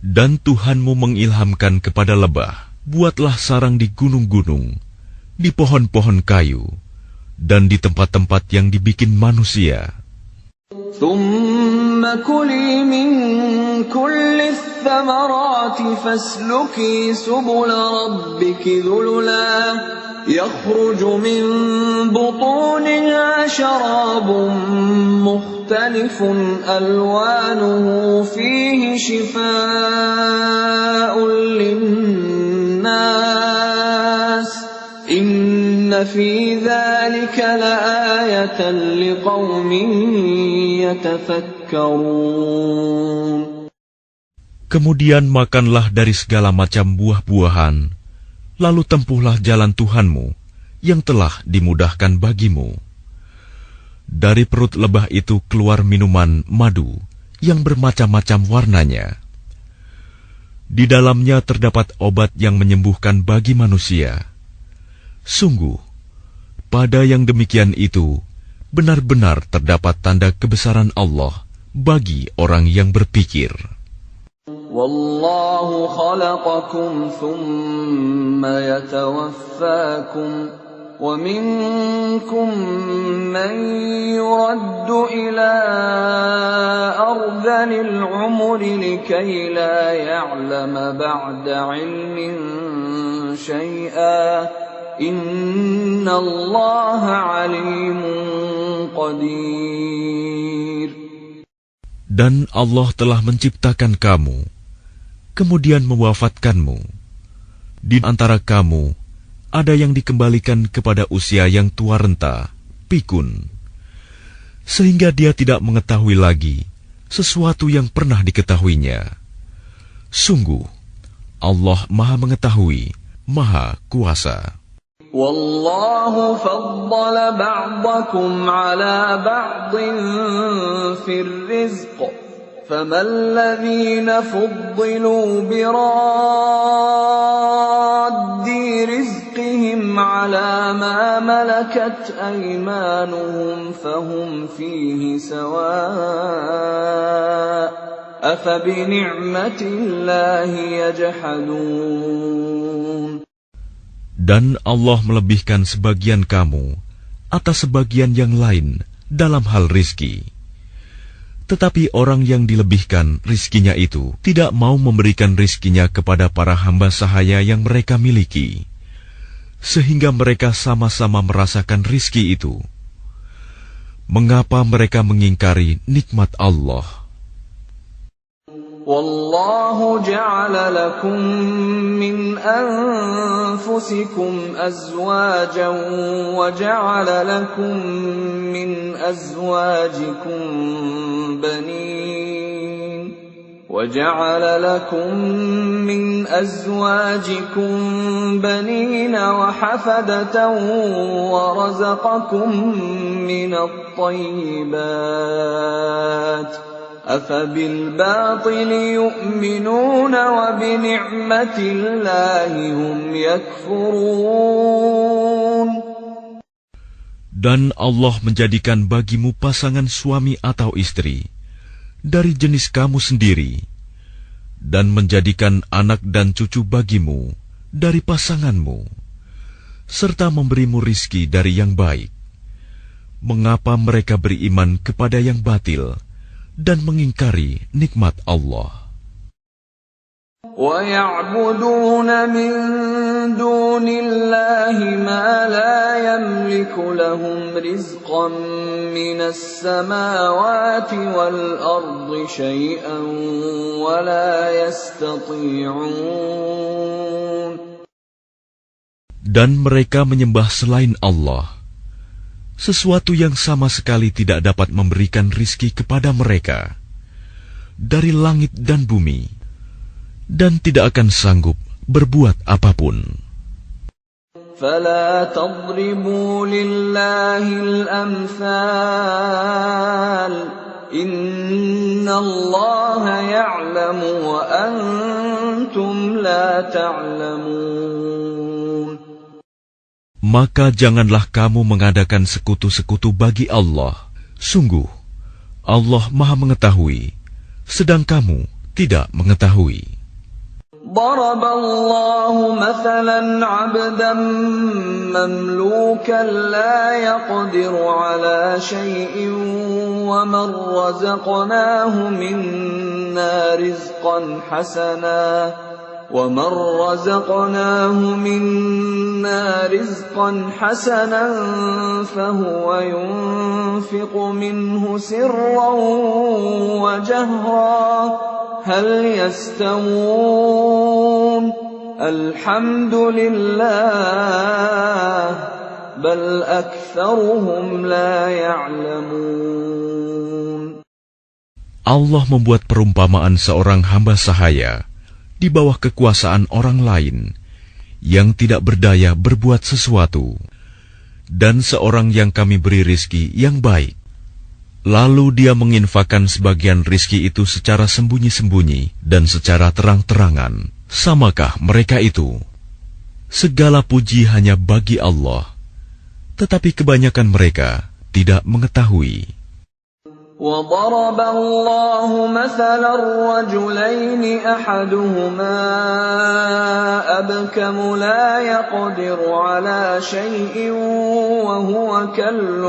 Dan Tuhanmu mengilhamkan kepada lebah, buatlah sarang di gunung-gunung, di pohon-pohon kayu, dan di tempat-tempat yang dibikin manusia. ثُمَّ كُلِي مِن كُلِّ الثَّمَرَاتِ فَاسْلُكِي سُبُلَ رَبِّكِ ذُلُلًا يَخْرُجُ مِن بُطُونِهَا شَرَابٌ مُّخْتَلِفٌ أَلْوَانُهُ فِيهِ شِفَاءٌ لِّلنَّاسِ إِنَّ فِي ذَلِكَ لَآيَةً لِقَوْمٍ يَتَفَكَّرُونَ. Kemudian makanlah dari segala macam buah-buahan, lalu tempuhlah jalan Tuhanmu yang telah dimudahkan bagimu. Dari perut lebah itu keluar minuman madu yang bermacam-macam warnanya. Di dalamnya terdapat obat yang menyembuhkan bagi manusia. Sungguh, pada yang demikian itu, benar-benar terdapat tanda kebesaran Allah bagi orang yang berpikir. وَاللَّهُ خَلَقَكُمْ ثُمَّ يَتَوَفَّاكُمْ وَمِنكُم مَّن يُرَدُّ إِلَىٰ أَرْذَلِ الْعُمُرِ لِكَيْ لَا يَعْلَمَ بَعْدَ عِلْمٍ شَيْئًا إِنَّ اللَّهَ عَلِيمٌ قَدِيرٌ. Dan Allah telah menciptakan kamu, kemudian mewafatkanmu. Di antara kamu, ada yang dikembalikan kepada usia yang tua renta, pikun, sehingga dia tidak mengetahui lagi sesuatu yang pernah diketahuinya. Sungguh, Allah Maha Mengetahui, Maha Kuasa. وَاللَّهُ فَضَّلَ بَعْضَكُمْ عَلَى بَعْضٍ فِي الرِّزْقِ فَمَا الَّذِينَ فُضِّلُوا بِرَادِّ رِزْقِهِمْ عَلَى مَا مَلَكَتْ أَيْمَانُهُمْ فَهُمْ فِيهِ سَوَاءٌ أَفَبِنِعْمَةِ اللَّهِ يَجْحَدُونَ. Dan Allah melebihkan sebagian kamu atas sebagian yang lain dalam hal rizki. Tetapi orang yang dilebihkan rizkinya itu tidak mau memberikan rizkinya kepada para hamba sahaya yang mereka miliki, sehingga mereka sama-sama merasakan rizki itu. Mengapa mereka mengingkari nikmat Allah? وَاللَّهُ جَعَلَ لَكُم مِّنْ أَنفُسِكُمْ أَزْوَاجًا وَجَعَلَ لَكُم مِّنْ أَزْوَاجِكُم بَنِينَ وَحَفَدَةً وَرَزَقَكُم مِّنَ الطَّيِّبَاتِ أَفَبِالْبَاطِلِ يُؤْمِنُونَ وَبِنِعْمَةِ اللَّهِ هُمْ يَكْفُرُونَ. Dan Allah menjadikan bagimu pasangan suami atau istri dari jenis kamu sendiri, dan menjadikan anak dan cucu bagimu dari pasanganmu, serta memberimu rizki dari yang baik. Mengapa mereka beriman kepada yang batil dan mengingkari nikmat Allah? وَيَعْبُدُونَ مِن دُونِ اللَّهِ مَا لَا يَمْلِكُ لَهُمْ رِزْقًا مِّنَ السَّمَاوَاتِ وَالْأَرْضِ شَيْئًا وَلَا يَسْتَطِيعُونَ. Dan mereka menyembah selain Allah, sesuatu yang sama sekali tidak dapat memberikan rizki kepada mereka dari langit dan bumi, dan tidak akan sanggup berbuat apapun. فَلَا تَضْرِبُوا لِلَّهِ الْأَمْثَالَ إِنَّ اللَّهَ يَعْلَمُ وَأَنْتُمْ لَا تَعْلَمُونَ. Maka janganlah kamu mengadakan sekutu-sekutu bagi Allah. Sungguh, Allah Maha Mengetahui, sedang kamu tidak mengetahui. ضرب الله مثلا عبدا مملوكا لا يقدر على شيء ومن رزقناه منا رزقا حسنا فهو ينفق منه سرا وجهرا هل يستوون الحمد لله بل أكثرهم لا يعلمون. Allah membuat perumpamaan seorang hamba sahaya di bawah kekuasaan orang lain yang tidak berdaya berbuat sesuatu, dan seorang yang kami beri rizki yang baik. Lalu dia menginfakkan sebagian rizki itu secara sembunyi-sembunyi dan secara terang-terangan. Samakah mereka itu? Segala puji hanya bagi Allah, tetapi kebanyakan mereka tidak mengetahui. وَضَرَبَ اللَّهُ مَثَلًا رَّجُلَيْنِ أَحَدُهُمَا أَبْكَمُ لَا يَقْدِرُ عَلَىٰ شَيْءٍ وَهُوَ كَلٌّ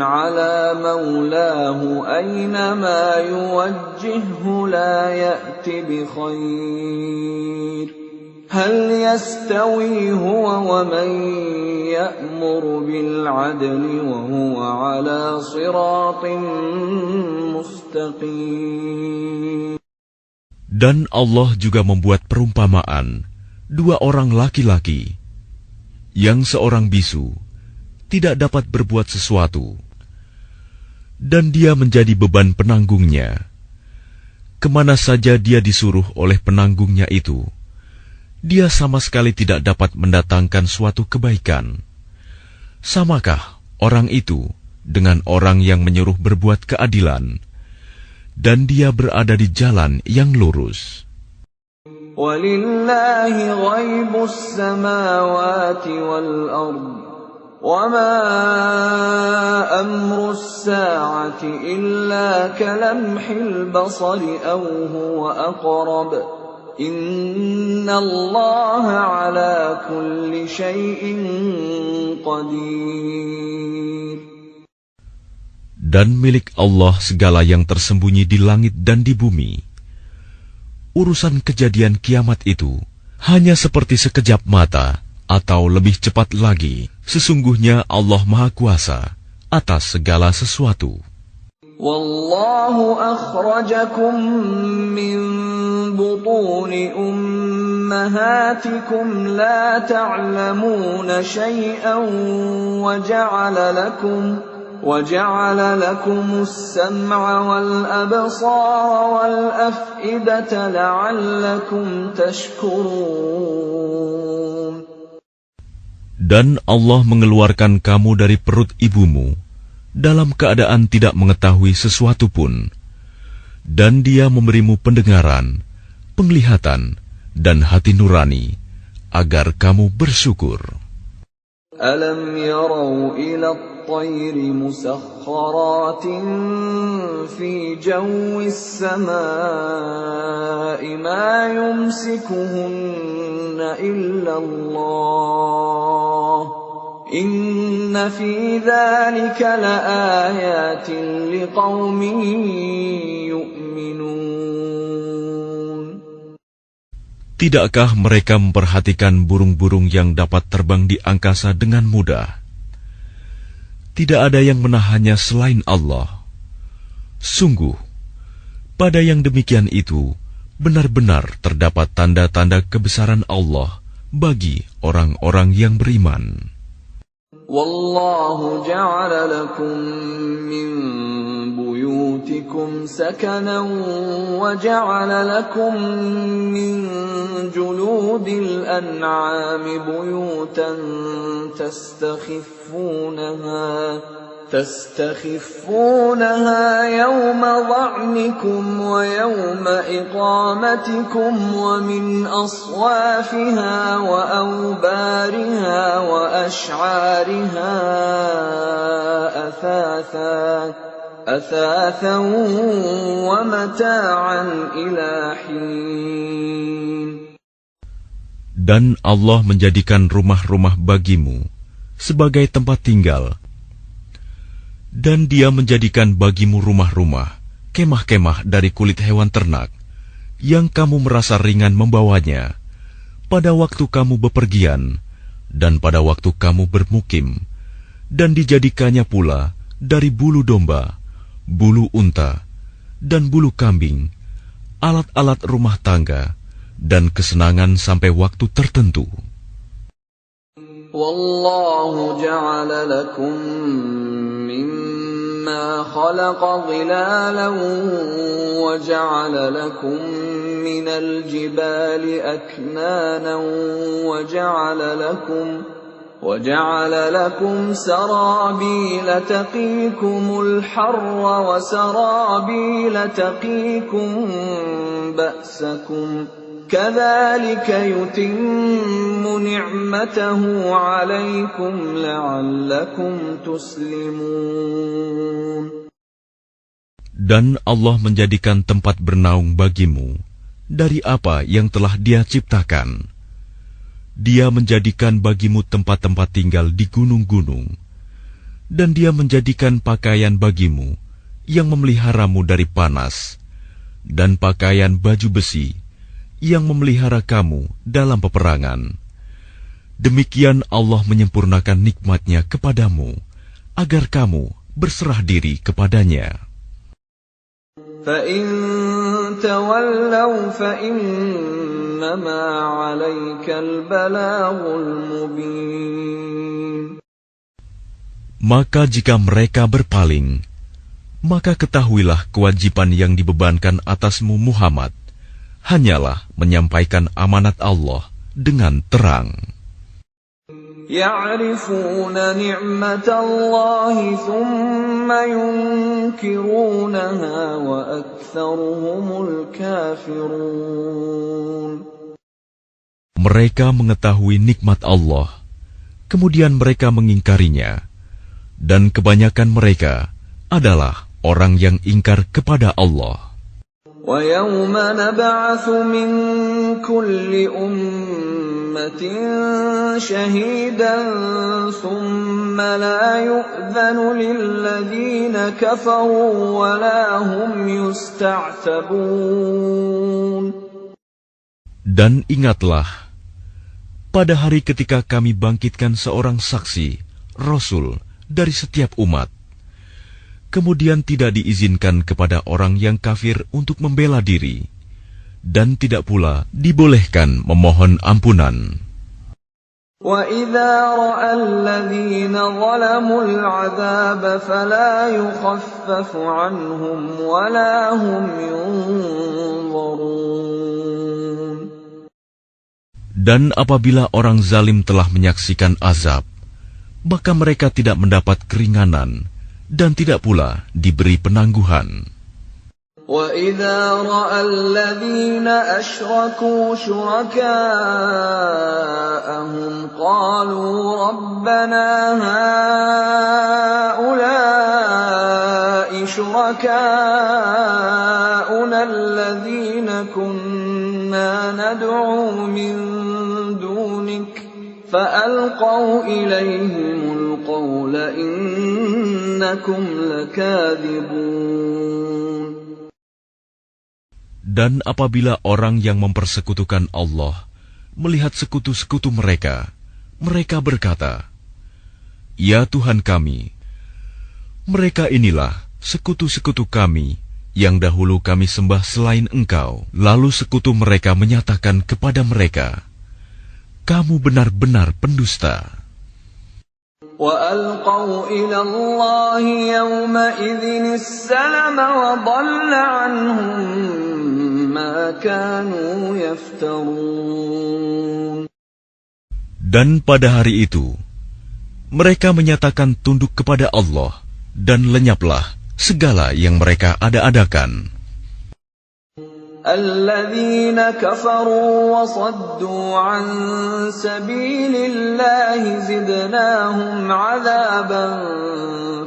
عَلَىٰ مَوْلَاهُ أَيْنَمَا يُوَجِّههُّ لَا يَأْتِ بِخَيْرٍ هل يستوي هو ومن يأمر بالعدل وهو على صراط مستقيم. Dan Allah juga membuat perumpamaan dua orang laki-laki yang seorang bisu tidak dapat berbuat sesuatu dan dia menjadi beban penanggungnya. Kemana saja dia disuruh oleh penanggungnya itu, dia sama sekali tidak dapat mendatangkan suatu kebaikan. Samakah orang itu dengan orang yang menyuruh berbuat keadilan, dan dia berada di jalan yang lurus? وَلِلَّهِ غَيْبُ السَّمَاوَاتِ وَالْأَرْضِ وَمَا أَمْرُ السَّاعَةِ إِلَّا كَلَمْحِ الْبَصَرِ أَوْ هُوَ أَقْرَبُ إِنَّ اللَّهَ عَلَى كُلِّ شَيْءٍ قَدِيرٌ. Dan milik Allah segala yang tersembunyi di langit dan di bumi. Urusan kejadian kiamat itu hanya seperti sekejap mata atau lebih cepat lagi. Sesungguhnya Allah Maha Kuasa atas segala sesuatu. Wallahu akhrajakum min butuni ummahatikum la ta'lamuna shay'an وجعل لكم السمع والأبصار والأفئدة لعلكم تشكرون. Dan Allah mengeluarkan kamu dari perut ibumu dalam keadaan tidak mengetahui sesuatu pun, dan Dia memberimu pendengaran, penglihatan, dan hati nurani agar kamu bersyukur. Alam yarau ila at-tayr musakhkharatin fi jawis samaa'i ma yumsikuhunna illa Allah إِنَّ فِي ذَلِكَ لَآيَاتٍ لِقَوْمٍ يُؤْمِنُونَ. Tidakkah mereka memperhatikan burung-burung yang dapat terbang di angkasa dengan mudah? Tidak ada yang menahannya selain Allah. Sungguh, pada yang demikian itu, benar-benar terdapat tanda-tanda kebesaran Allah bagi orang-orang yang beriman. Wallahu ja'ala lakum min buyutikum sakanan wa ja'ala lakum min juludil an'ami buyutan تستخفونها يوم ظعنكم ويوم إقامتكم ومن أصوافها وأوبارها وأشعارها أثاثا ومتاعا إلى حين. Dan Allah menjadikan rumah-rumah bagimu sebagai tempat tinggal, dan Dia menjadikan bagimu rumah-rumah, kemah-kemah dari kulit hewan ternak, yang kamu merasa ringan membawanya, pada waktu kamu bepergian, dan pada waktu kamu bermukim, dan dijadikannya pula dari bulu domba, bulu unta, dan bulu kambing, alat-alat rumah tangga, dan kesenangan sampai waktu tertentu. Wallahu ja'ala lakum mimma khalaqa dhilalan wa ja'ala lakum minal jibali aknanan wa ja'ala lakum sarabila taqikumul harra wa sarabila taqikum ba'sakum كَذَلِكَ يُتِمُّ نِعْمَتَهُ عَلَيْكُمْ لَعَلَّكُمْ تُسْلِمُونَ. Dan Allah menjadikan tempat bernaung bagimu dari apa yang telah Dia ciptakan. Dia menjadikan bagimu tempat-tempat tinggal di gunung-gunung, dan Dia menjadikan pakaian bagimu yang memeliharamu dari panas, dan pakaian baju besi yang memelihara kamu dalam peperangan. Demikian Allah menyempurnakan nikmat-Nya kepadamu, agar kamu berserah diri kepadanya. فَإِن تَوَلَّوْا فَإِنَّمَا عَلَيْكَ الْبَلَاغُ الْمُبِينُ. Maka jika mereka berpaling, maka ketahuilah kewajiban yang dibebankan atasmu Muhammad hanyalah menyampaikan amanat Allah dengan terang. Ya'rifuna ni'matallahi thumma yunkirunaha wa aktsaruhumul kafirun. Mereka mengetahui nikmat Allah, kemudian mereka mengingkarinya, dan kebanyakan mereka adalah orang yang ingkar kepada Allah. وَيَوْمَ نَبْعَثُ مِنْ كُلِّ أُمَّةٍ شَهِيدًا ثُمَّ لَا يُؤْذَنُ لِلَّذِينَ كَفَرُوا وَلَا هُمْ يُسْتَعْتَبُونَ. Dan ingatlah, pada hari ketika kami bangkitkan seorang saksi, Rasul dari setiap umat, kemudian tidak diizinkan kepada orang yang kafir untuk membela diri, dan tidak pula dibolehkan memohon ampunan. وَإِذَا رَأَى الَّذِينَ ظَلَمُوا الْعَذَابَ فَلَا يُخَفَّفُ عَنْهُمْ وَلَا هُمْ يُنظَرُونَ. Dan apabila orang zalim telah menyaksikan azab, maka mereka tidak mendapat keringanan, dan tidak pula diberi penangguhan. وَإِذَا رَأَى الَّذِينَ أَشْرَكُوا شُرَكَاءَهُمْ قَالُوا رَبَّنَا هَؤُلَاءِ شُرَكَاؤُنَا الَّذِينَ كُنَّا نَدْعُو مِن دُونِكَ فألقوا إليهم القول إنكم لكاذبون. Dan apabila orang yang mempersekutukan Allah melihat sekutu-sekutu mereka, mereka berkata, "Ya Tuhan kami, mereka inilah sekutu-sekutu kami yang dahulu kami sembah selain Engkau." Lalu sekutu mereka menyatakan kepada mereka, "Kamu benar-benar pendusta." وَأَلْقَوْا إِلَى اللَّهِ يَوْمَئِذٍ السَّلَمَ وَضَلَّ عَنْهُمْ مَا كَانُوا يَفْتَرُونَ. Dan pada hari itu, mereka menyatakan tunduk kepada Allah, dan lenyaplah segala yang mereka ada-adakan. الَّذِينَ كَفَرُوا وَصَدُّوا عَن سَبِيلِ اللَّهِ زِدْنَاهُمْ عَذَابًا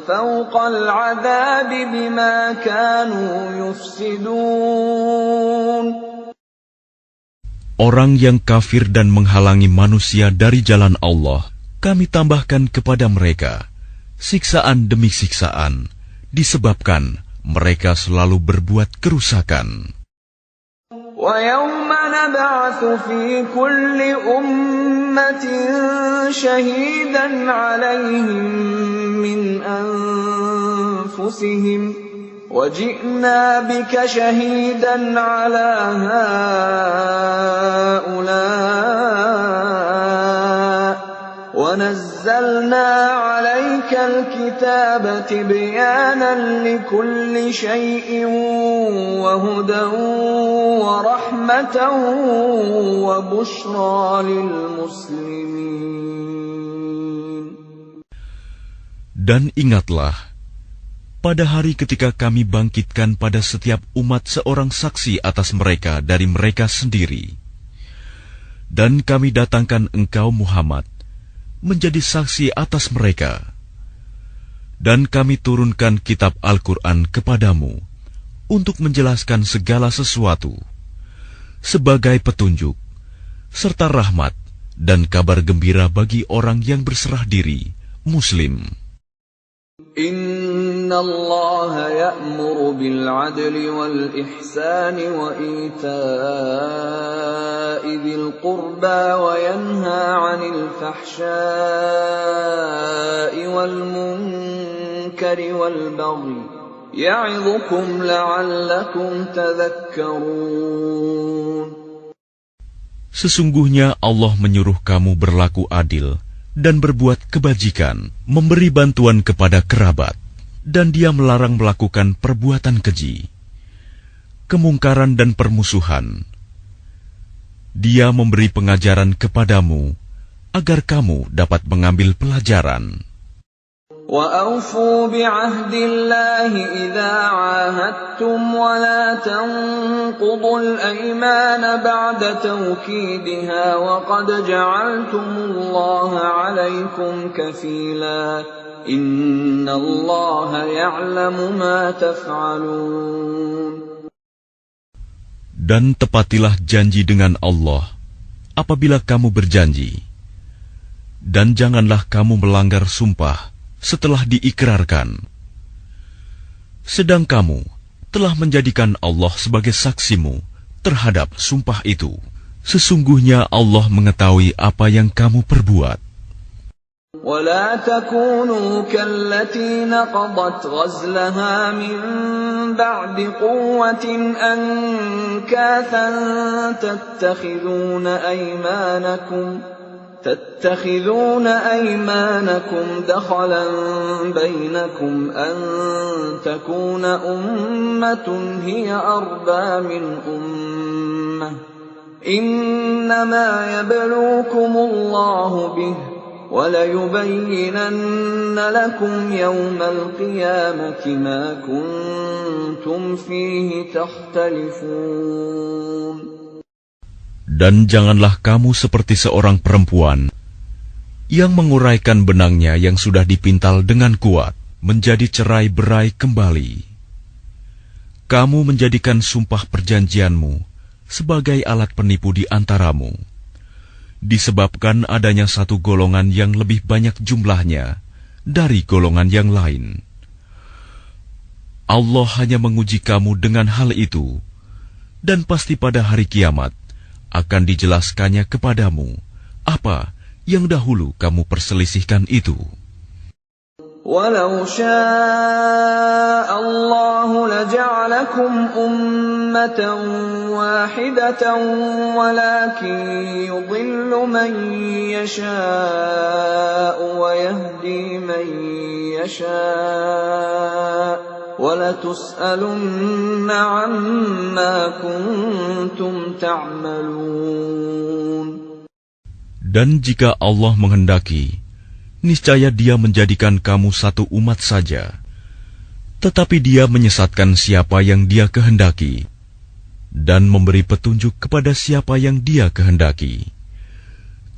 فَوْقَ الْعَذَابِ بِمَا كَانُوا يُفْسِدُونَ. Orang yang kafir dan menghalangi manusia dari jalan Allah, kami tambahkan kepada mereka siksaan demi siksaan, disebabkan mereka selalu berbuat kerusakan. وَيَوْمَ نَبْعَثُ فِي كُلِّ أُمَّةٍ شَهِيدًا عَلَيْهِمْ مِنْ أَنْفُسِهِمْ وَجِئْنَا بِكَ شَهِيدًا عَلَى هَؤُلَاءِ وَنَزَّلْنَا عَلَيْكَ الْكِتَابَ تِبْيَانًا لِكُلِّ شَيْءٍ وَهُدًى وَرَحْمَةً وَبُشْرَى لِلْمُسْلِمِينَ. Dan ingatlah, pada hari ketika kami bangkitkan pada setiap umat seorang saksi atas mereka dari mereka sendiri. Dan kami datangkan engkau Muhammad menjadi saksi atas mereka. Dan kami turunkan kitab Al-Quran kepadamu untuk menjelaskan segala sesuatu sebagai petunjuk, serta rahmat dan kabar gembira bagi orang yang berserah diri, Muslim. Inna Allah ya'muru bil 'adli wal ihsani wa ita'i dzil qurba wa yanha 'anil fahsya'i wal munkari wal baghi ya'idhukum la'allakum tadhakkarun. Sesungguhnya Allah menyuruh kamu berlaku adil dan berbuat kebajikan, memberi bantuan kepada kerabat, dan Dia melarang melakukan perbuatan keji, kemungkaran dan permusuhan. Dia memberi pengajaran kepadamu agar kamu dapat mengambil pelajaran. وَأَوْفُوا بِعَهْدِ اللَّهِ إِذَا عَاهَدتُّمْ وَلَا تَنقُضُوا الْأَيْمَانَ بَعْدَ تَوْكِيدِهَا وَقَدْ جَعَلْتُمُ اللَّهَ عَلَيْكُمْ كَفِيلًا إِنَّ اللَّهَ يَعْلَمُ مَا تَفْعَلُونَ. Dan tepatilah janji dengan Allah apabila kamu berjanji, dan janganlah kamu melanggar sumpah setelah diikrarkan. Sedang kamu telah menjadikan Allah sebagai saksimu terhadap sumpah itu. Sesungguhnya Allah mengetahui apa yang kamu perbuat. وَلَا تَكُونُوا كَالَّتِي نَقَضَتْ غَزْلَهَا مِنْ بَعْدِ قُوَّةٍ أَنْكَاثًا تتخذون أيمانكم دخلا بينكم أن تكون أمة هي أربى من أمة إنما يبلوكم الله به وَلَيُبَيِّنَنَّ لَكُمْ يَوْمَ الْقِيَامَةِ مَا كُنْتُمْ فِيهِ تَخْتَلِفُونَ. Dan janganlah kamu seperti seorang perempuan yang menguraikan benangnya yang sudah dipintal dengan kuat menjadi cerai-berai kembali. Kamu menjadikan sumpah perjanjianmu sebagai alat penipu di antaramu. disebabkan adanya satu golongan yang lebih banyak jumlahnya dari golongan yang lain. Allah hanya menguji kamu dengan hal itu, dan pasti pada hari kiamat akan dijelaskannya kepadamu apa yang dahulu kamu perselisihkan itu. وَلَوْ شَاءَ اللَّهُ لَجَعَلَكُمْ أُمَّةً وَاحِدَةً وَلَكِنْ يُضِلُّ مَنْ يَشَاءُ وَيَهْدِي مَنْ يَشَاءُ وَلَتُسْأَلُنَّ عَمَّا كُنْتُمْ تَعْمَلُونَ. Dan jika Allah menghendaki, niscaya Dia menjadikan kamu satu umat saja. Tetapi Dia menyesatkan siapa yang Dia kehendaki, dan memberi petunjuk kepada siapa yang Dia kehendaki.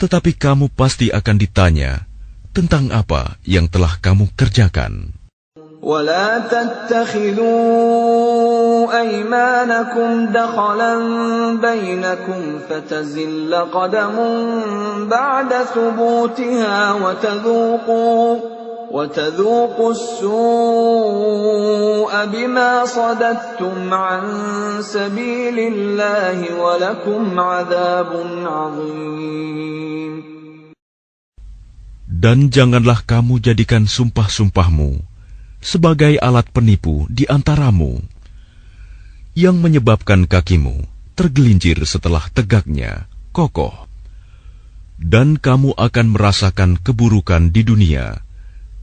Tetapi kamu pasti akan ditanya tentang apa yang telah kamu kerjakan. وَلَا تَتَّخِذُوا أَيْمَانَكُمْ دَخَلًا بَيْنَكُمْ فَتَزِلَّ قَدَمٌ بَعْدَ ثُبُوتِهَا وَتَذُوقُوا السُّوءَ بِمَا صَدَدتُّمْ عَنْ سَبِيلِ اللَّهِ وَلَكُمْ عَذَابٌ عَظِيمٌ. Dan janganlah kamu jadikan sumpah-sumpahmu sebagai alat penipu di antaramu, yang menyebabkan kakimu tergelincir setelah tegaknya kokoh. Dan kamu akan merasakan keburukan di dunia,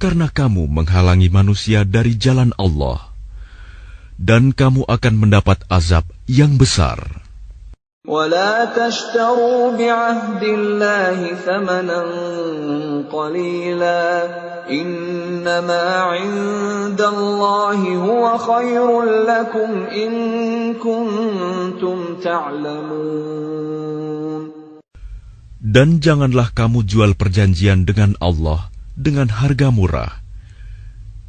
karena kamu menghalangi manusia dari jalan Allah, dan kamu akan mendapat azab yang besar. وَلَا تَشْتَرُوا بِعَهْدِ اللَّهِ ثَمَنًا قَلِيلًا إِنَّمَا عِندَ اللَّهِ هُوَ خَيْرٌ لَكُمْ إِن كُنتُمْ تَعْلَمُونَ. Dan janganlah kamu jual perjanjian dengan Allah dengan harga murah,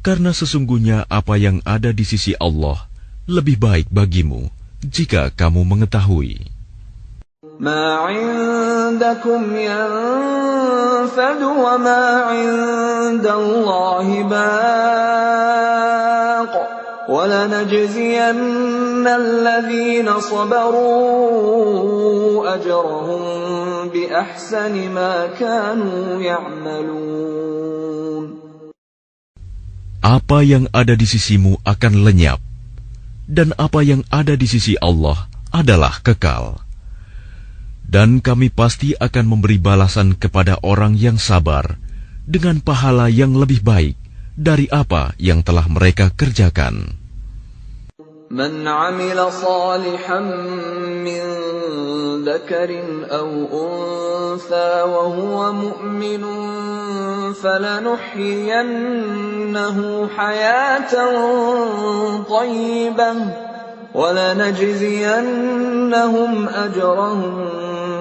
karena sesungguhnya apa yang ada di sisi Allah lebih baik bagimu jika kamu mengetahui. مَا عِندَكُمْ يَنفَدُ وَمَا عِندَ اللَّهِ بَاقٍ وَلَنَجْزِيَنَّ الَّذِينَ صَبَرُوا أَجْرَهُم بِأَحْسَنِ مَا كَانُوا يَعْمَلُونَ. Apa yang ada di sisimu akan lenyap, dan apa yang ada di sisi Allah adalah kekal. Dan kami pasti akan memberi balasan kepada orang yang sabar dengan pahala yang lebih baik dari apa yang telah mereka kerjakan. مَنْ عَمِلَ صَالِحًا مِّن ذَكَرٍ أَوْ أُنثَىٰ وَهُوَ مُؤْمِنٌ فَلَنُحْيِيَنَّهُ حَيَاةً طَيِّبَةً وَلَنَجْزِيَنَّهُمْ أَجْرَهُم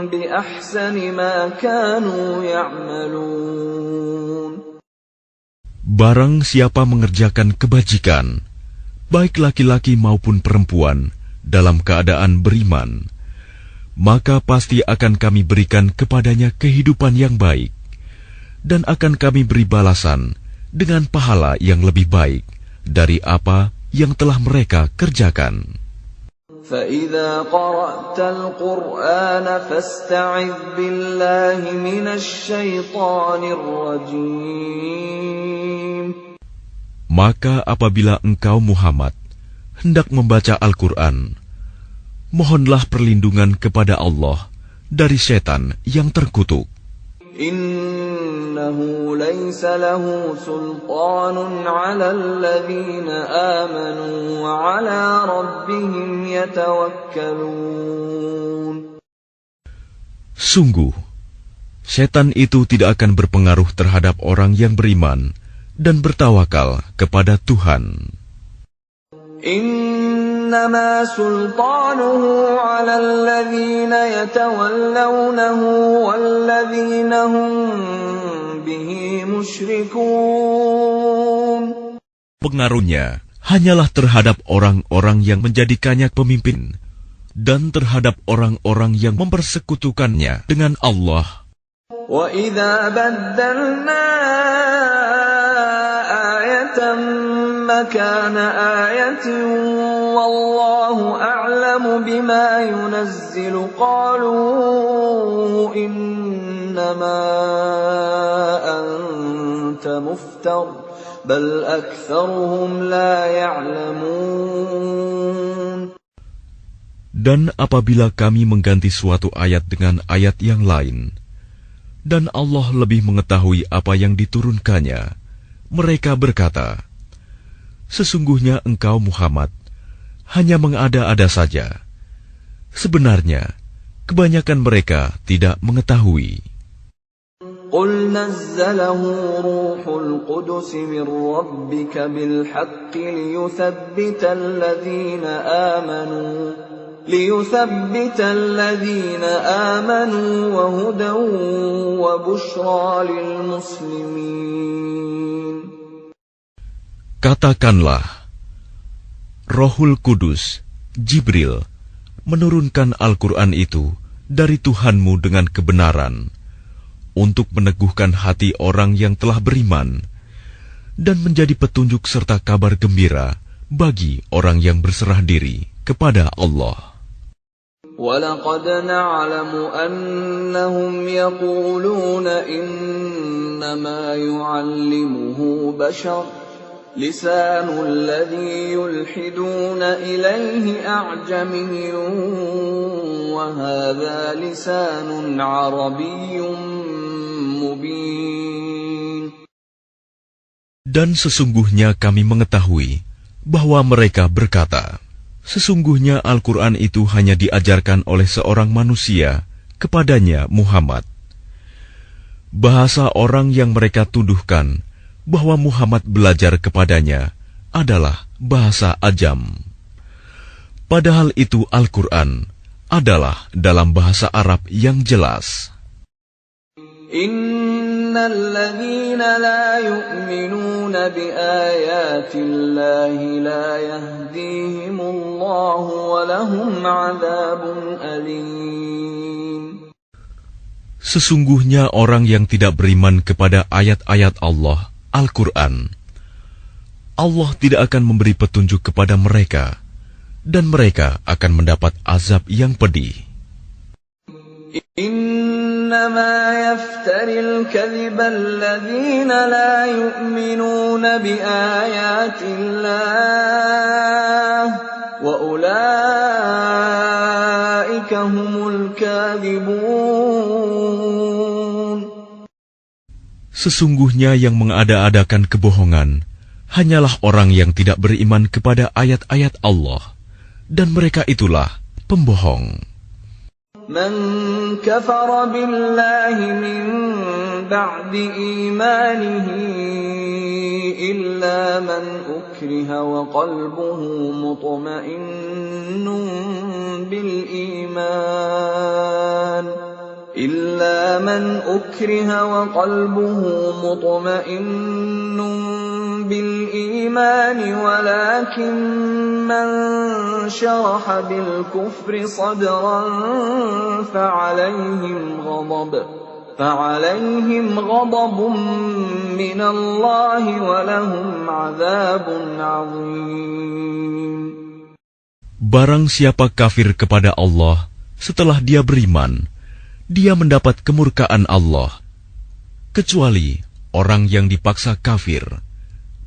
بِأَحْسَنِ مَا كَانُوا يَعْمَلُونَ. Barang siapa mengerjakan kebajikan, baik laki-laki maupun perempuan, dalam keadaan beriman, maka pasti akan kami berikan kepadanya kehidupan yang baik, dan akan kami beri balasan dengan pahala yang lebih baik dari apa yang telah mereka kerjakan. فَإِذَا قَرَأْتَ الْقُرْآنَ فَاسْتَعِذْ بِاللَّهِ مِنَ الشَّيْطَانِ الرَّجِيمِ. Maka apabila engkau Muhammad hendak membaca Al-Quran, mohonlah perlindungan kepada Allah dari setan yang terkutuk. Innahu laysa lahu sultanun 'ala alladhina amanu wa 'ala rabbihim yatawakkalun. Sungguh, setan itu tidak akan berpengaruh terhadap orang yang beriman dan bertawakal kepada Tuhan. Innama sultanuhu 'ala alladhina yatawallawnahu walladhina hum bihi musyrikun. Pengaruhnya hanyalah terhadap orang-orang yang menjadikannya pemimpin dan terhadap orang-orang yang mempersekutukannya dengan Allah. وَإِذَا بَدَّلْنَا آيَةً مَكَانَ آيَةٍ وَاللَّهُ أَعْلَمُ بِمَا يُنَزِّلُ قَالُوا إِنَّمَا أَنْتَ مُفْتَرٍ بَلْ أَكْثَرُهُمْ لَا يَعْلَمُونَ. Dan apabila kami mengganti suatu ayat dengan ayat yang lain, dan Allah lebih mengetahui apa yang diturunkannya, mereka berkata, sesungguhnya engkau Muhammad hanya mengada-ada saja. Sebenarnya, kebanyakan mereka tidak mengetahui. قُلْ نَزَّلَهُ رُوحُ الْقُدُسِ مِنْ رَبِّكَ بِالْحَقِّ لِيُثَبِّتَ الَّذِينَ آمَنُوا وَهُدًى وَبُشْرَى لِلْمُسْلِمِينَ. Katakanlah, Rohul Kudus, Jibril, menurunkan Al-Quran itu dari Tuhanmu dengan kebenaran, untuk meneguhkan hati orang yang telah beriman, dan menjadi petunjuk serta kabar gembira bagi orang yang berserah diri kepada Allah. وَلَقَدْ نَعْلَمُ أَنَّهُمْ يَقُولُونَ إِنَّمَا يُعَلِّمُهُ بَشَرٌ لِسَانُ الَّذِي يُلْحِدُونَ إِلَيْهِ أَعْجَمِيٌّ وَهَذَا لِسَانٌ عَرَبِيٌّ مُبِينٌ. Dan sesungguhnya kami mengetahui bahwa mereka berkata, sesungguhnya Al-Quran itu hanya diajarkan oleh seorang manusia kepadanya Muhammad. Bahasa orang yang mereka tuduhkan bahwa Muhammad belajar kepadanya adalah bahasa Ajam. Padahal itu Al-Quran adalah dalam bahasa Arab yang jelas. الَّذِينَ لَا يُؤْمِنُونَ بِآيَاتِ اللَّهِ لَا يَهْدِيهِمُ اللَّهُ وَلَهُمْ عَذَابٌ أَلِيمٌ. Sesungguhnya orang yang tidak beriman kepada ayat-ayat Allah, Al-Quran, Allah tidak akan memberi petunjuk kepada mereka, dan mereka akan mendapat azab yang pedih. إِنَّمَا يَفْتَرِي الْكَذِبَ الَّذِينَ لَا يُؤْمِنُونَ بِآيَاتِ اللَّهِ وَأُولَئِكَ هُمُ الْكَاذِبُونَ. Sesungguhnya yang mengada-adakan kebohongan hanyalah orang yang tidak beriman kepada ayat-ayat Allah, dan mereka itulah pembohong. مَنْ كَفَرَ بِاللَّهِ مِنْ بَعْدِ إِيمَانِهِ إِلَّا مَنْ أُكْرِهَ وَقَلْبُهُ مُطْمَئِنٌّ بِالْإِيمَانِ وَلَكِنْ مَنْ شَرَحَ بِالْكُفْرِ صَدْرًا فَعَلَيْهِمْ غَضَبٌ مِّنَ اللَّهِ وَلَهُمْ عَذَابٌ عَظِيمٌ. Barang siapa kafir kepada Allah setelah dia beriman, dia mendapat kemurkaan Allah, kecuali orang yang dipaksa kafir,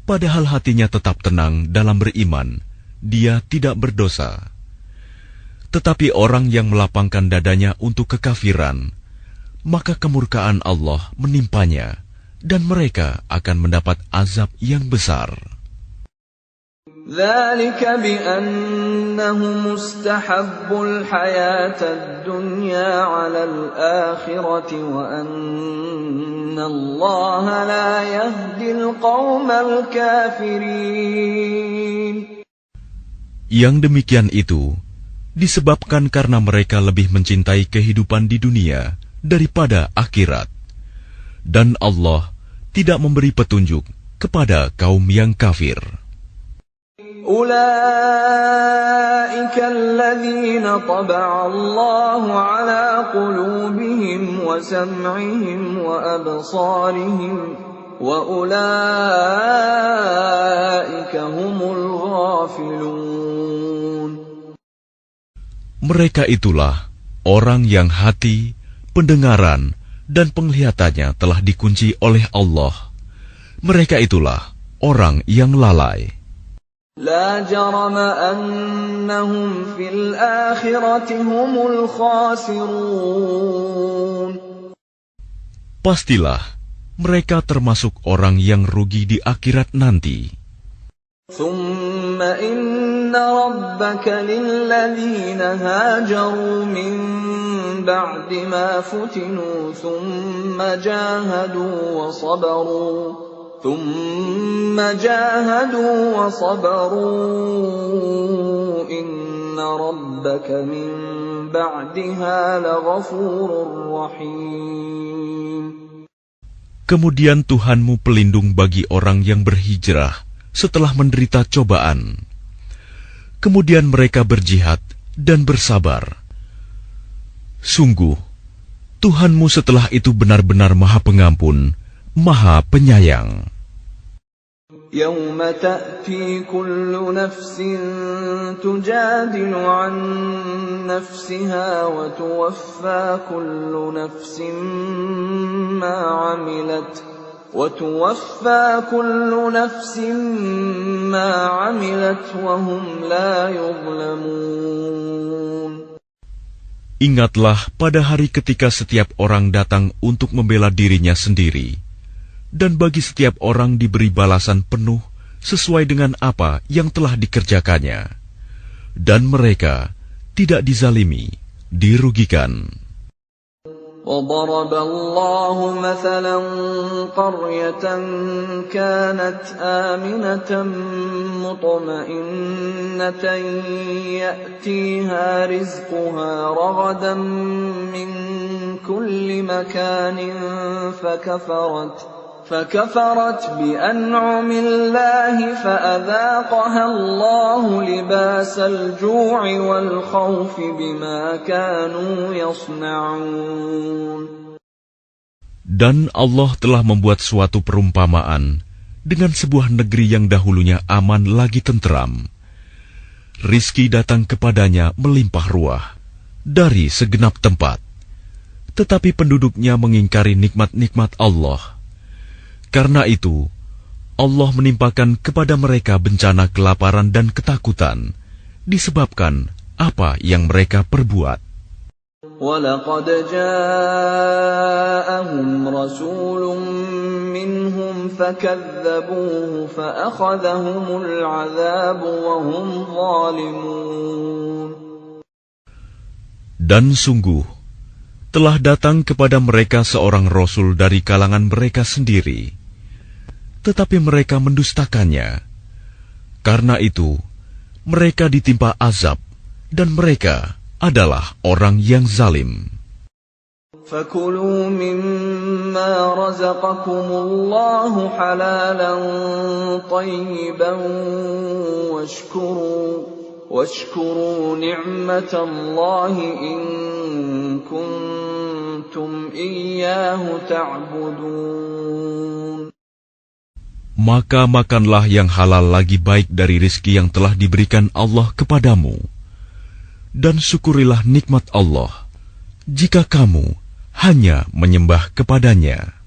padahal hatinya tetap tenang dalam beriman, dia tidak berdosa. Tetapi orang yang melapangkan dadanya untuk kekafiran, maka kemurkaan Allah menimpanya, dan mereka akan mendapat azab yang besar. ذَلِكَ بِأَنَّهُمُ اسْتَحَبُّوا الْحَيَاةَ الدُّنْيَا عَلَى الْآخِرَةِ وَأَنَّ اللَّهَ لَا يَهْدِي الْقَوْمَ الْكَافِرِينَ. Yang demikian itu disebabkan karena mereka lebih mencintai kehidupan di dunia daripada akhirat, dan Allah tidak memberi petunjuk kepada kaum yang kafir. أولئك الذين طبع الله على قلوبهم وسمعهم وأبصارهم وأولئك هم الغافلون. Mereka itulah orang yang hati, pendengaran, dan penglihatannya telah dikunci oleh Allah. Mereka itulah orang yang lalai. لا جرم أنهم في الآخرة هم الخاسرون. Pastilah mereka termasuk orang yang rugi di akhirat nanti. ثم إن ربك للذين هاجروا من بعد ما فتنوا ثم جاهدوا وصبروا إن ربك من بعدها لغفور رحيم. Kemudian Tuhanmu pelindung bagi orang yang berhijrah setelah menderita cobaan. Kemudian mereka berjihad dan bersabar. Sungguh, Tuhanmu setelah itu benar-benar Maha Pengampun, Maha Penyayang. يوم تأتي كل نفس تجادل عن نفسها وتوفى كل نفس ما عملت وهم لا يظلمون. Ingatlah pada hari ketika setiap orang datang untuk membela dirinya sendiri, dan bagi setiap orang diberi balasan penuh sesuai dengan apa yang telah dikerjakannya, dan mereka tidak dizalimi, dirugikan. وضرب الله مثلا قرية كانت آمنة مطمئنة يأتيها رزقها رغدا من كل مكان فكفرت بأنعم الله فأذاقها الله لباس الجوع والخوف بما كانوا يصنعون. Dan Allah telah membuat suatu perumpamaan dengan sebuah negeri yang dahulunya aman lagi tenteram. Rizki datang kepadanya melimpah ruah dari segenap tempat, tetapi penduduknya mengingkari nikmat-nikmat Allah. Karena itu, Allah menimpakan kepada mereka bencana kelaparan dan ketakutan, disebabkan apa yang mereka perbuat. وَلَقَدْ جَاءَهُمْ رَسُولٌ مِّنْهُمْ فَكَذَّبُوهُ فَأَخَذَهُمُ الْعَذَابُ وَهُمْ ظَالِمُونَ. Dan sungguh, telah datang kepada mereka seorang Rasul dari kalangan mereka sendiri, tetapi mereka mendustakannya. Karena itu, mereka ditimpa azab, dan mereka adalah orang yang zalim. فَكُلُوا مِمَّا رَزَقَكُمُ اللَّهُ حَلَالًا طَيِّبًا وَاشْكُرُوا نِعْمَةَ اللَّهِ إِن كُنتُمْ إِيَّاهُ تَعْبُدُونَ. Maka makanlah yang halal lagi baik dari rizki yang telah diberikan Allah kepadamu, dan syukurilah nikmat Allah jika kamu hanya menyembah kepadanya.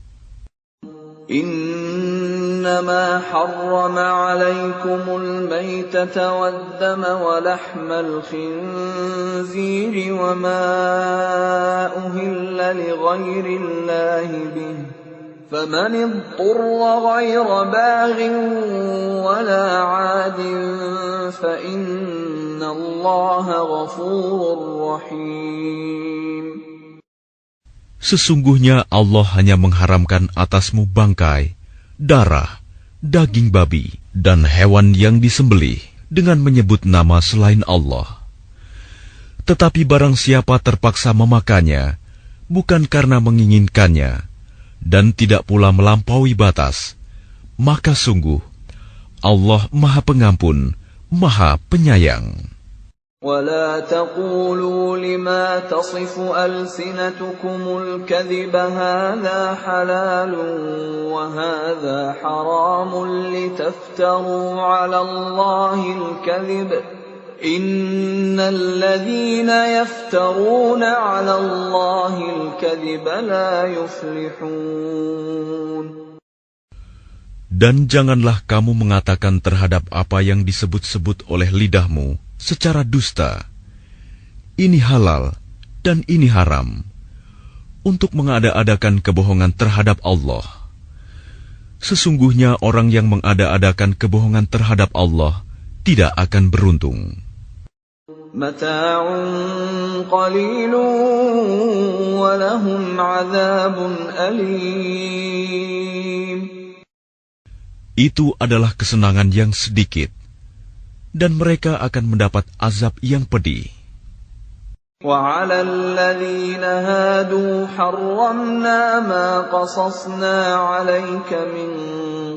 إنما حرم عليكم الميتة والدم ولحم الخنزير وما أهل لغير الله به فمن اضطر غير باغ ولا عاد فإن الله غفور رحيم. Sesungguhnya Allah hanya mengharamkan atasmu bangkai, darah, daging babi, dan hewan yang disembelih dengan menyebut nama selain Allah. Tetapi barang siapa terpaksa memakannya, bukan karena menginginkannya, dan tidak pula melampaui batas, maka sungguh Allah Maha Pengampun, Maha Penyayang. ولا تقولوا لما تصف ألسنتكم الكذب هذا حلال وهذا حرام لتفتروا على الله الكذب إن الذين يفترون على الله الكذب لا يفلحون. Dan janganlah kamu mengatakan terhadap apa yang disebut-sebut oleh lidahmu secara dusta, ini halal dan ini haram, untuk mengada-adakan kebohongan terhadap Allah. Sesungguhnya orang yang mengada-adakan kebohongan terhadap Allah tidak akan beruntung. Mata'un qalilun wa lahum 'adzabun alim. Itu adalah kesenangan yang sedikit, dan mereka akan mendapat azab yang pedih. وَعَلَى الَّذِينَ هَادُوا حَرَّمْنَا مَا قَصَصْنَا عَلَيْكَ مِنْ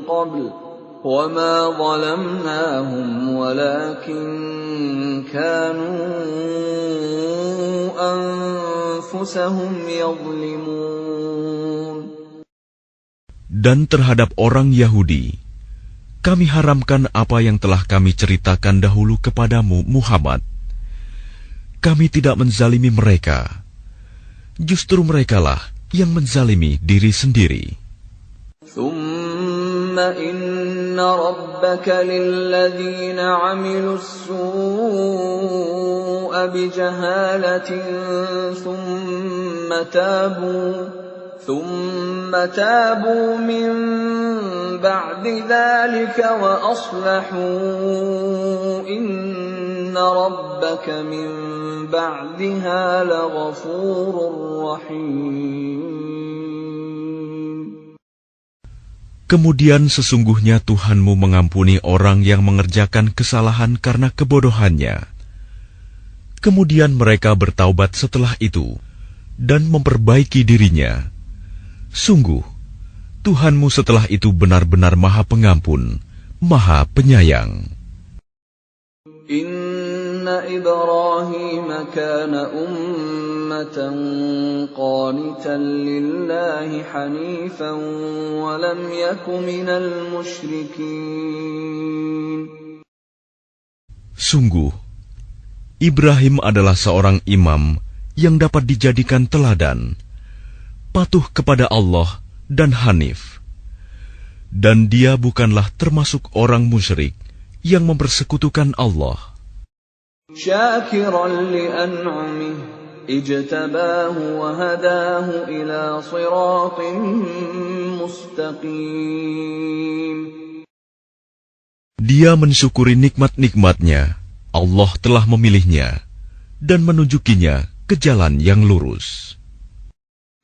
قَبْلُ وَمَا ظَلَمْنَاهُمْ وَلَكِنْ كَانُوا أَنفُسَهُمْ يَظْلِمُونَ. Dan terhadap orang Yahudi, kami haramkan apa yang telah kami ceritakan dahulu kepadamu, Muhammad. Kami tidak menzalimi mereka. Justru merekalah yang menzalimi diri sendiri. ثُمَّ إِنَّ رَبَّكَ لِلَّذِينَ عَمِلُوا السُّوءَ بِجَهَالَةٍ ثُمَّ تابوا من بعد ذلك وأصلحوا إن ربك من بعدها لغفور رحيم. Kemudian sesungguhnya Tuhanmu mengampuni orang yang mengerjakan kesalahan karena kebodohannya. Kemudian mereka bertaubat setelah itu dan memperbaiki dirinya. Sungguh, Tuhanmu setelah itu benar-benar Maha Pengampun, Maha Penyayang. Inna Ibrahim kana ummatan qanitan lillahi hanifan wa lam yaku minal musyrikin. Sungguh, Ibrahim adalah seorang imam yang dapat dijadikan teladan, patuh kepada Allah dan hanif. Dan dia bukanlah termasuk orang musyrik yang mempersekutukan Allah. Syakiran li'an'amih ijtabahu wa hadahu ila siratin mustaqim. Dia mensyukuri nikmat-nikmatnya. Allah telah memilihnya dan menunjukinya ke jalan yang lurus.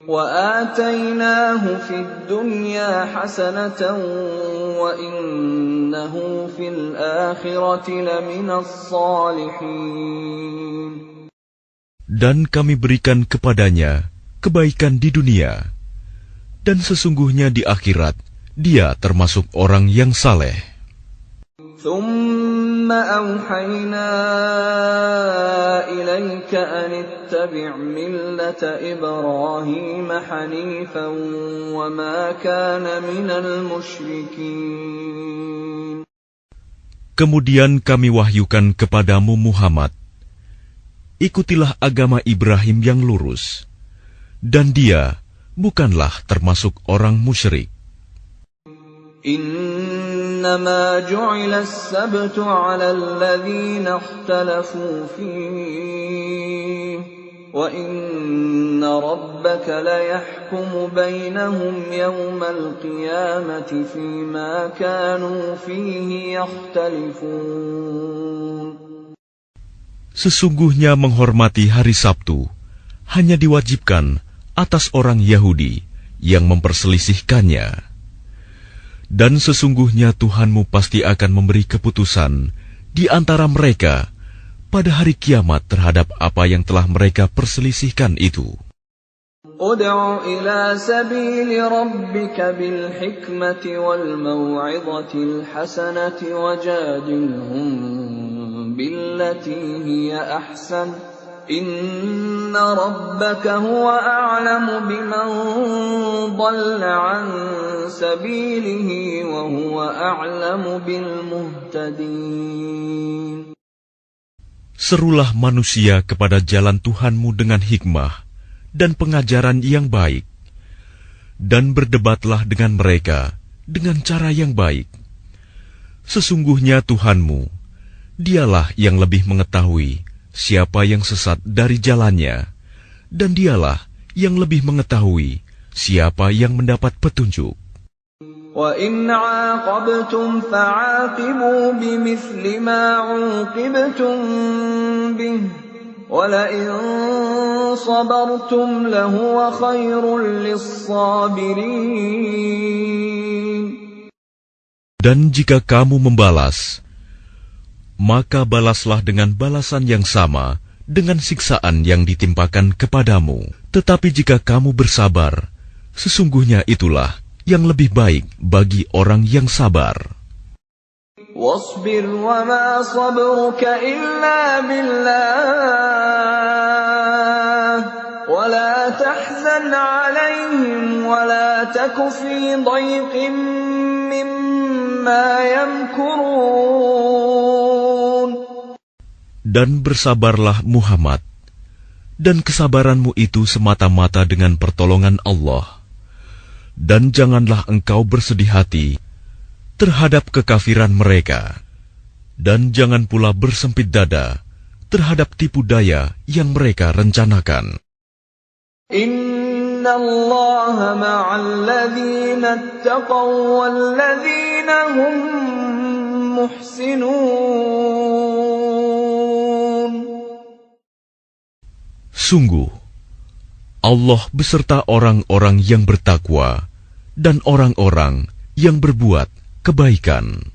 وَآتَيْنَاهُ فِي الدُّنْيَا حَسَنَةً وَإِنَّهُ فِي الْآخِرَةِ لَمِنَ الصَّالِحِينَ. Dan kami berikan kepadanya kebaikan di dunia, dan sesungguhnya di akhirat dia termasuk orang yang saleh. ثُمَّ أَوْحَيْنَا إِلَيْكَ أَنِ اتَّبِعْ مِلَّةَ إِبْرَاهِيمَ حَنِيفًا وَمَا كَانَ مِنَ الْمُشْرِكِينَ. Kemudian kami wahyukan kepadamu Muhammad, ikutilah agama Ibrahim yang lurus, dan dia bukanlah termasuk orang musyrik. إنما جعل السبت على الذين اختلفوا فيه وإن ربك ليحكم بينهم يوم القيامة فيما كانوا فيه يختلفون. Sesungguhnya menghormati hari Sabtu hanya diwajibkan atas orang Yahudi yang memperselisihkannya. Dan sesungguhnya Tuhanmu pasti akan memberi keputusan di antara mereka pada hari kiamat terhadap apa yang telah mereka perselisihkan itu. Ud'u ila sabili rabbika bil hikmati wal maw'izatil hasanati wajadilhum بالتي هي أحسن إن ربك هو أعلم بمن ضل عن سبيله وهو أعلم بالمهتدين. Serulah manusia kepada jalan Tuhanmu dengan hikmah dan pengajaran yang baik, dan berdebatlah dengan mereka dengan cara yang baik. Sesungguhnya Tuhanmu, Dialah yang lebih mengetahui siapa yang sesat dari jalannya, dan Dialah yang lebih mengetahui siapa yang mendapat petunjuk. وَإِنْ عَاقَبْتُمْ فَعَاقِبُوا بِمِثْلِ مَا عُوقِبْتُمْ بِهِ وَلَئِنْ صَبَرْتُمْ لَهُوَ خَيْرٌ لِلصَّابِرِينَ. Dan jika kamu membalas, maka balaslah dengan balasan yang sama dengan siksaan yang ditimpakan kepadamu. Tetapi jika kamu bersabar, sesungguhnya itulah yang lebih baik bagi orang yang sabar. وَاصْبِرْ وَمَا صَبْرُكَ إِلَّا بِاللَّهِ وَلَا تَحْزَنْ عَلَيْهِمْ وَلَا تَكُ فِي ضَيْقٍ مِّمَّا يَمْكُرُونَ. Dan bersabarlah Muhammad, dan kesabaranmu itu semata-mata dengan pertolongan Allah. Dan janganlah engkau bersedih hati terhadap kekafiran mereka, dan jangan pula bersempit dada terhadap tipu daya yang mereka rencanakan. Inna Allah ma'al ladzina ittaqaw wal ladzina hum muhsinun. Sungguh, Allah beserta orang-orang yang bertakwa dan orang-orang yang berbuat kebaikan.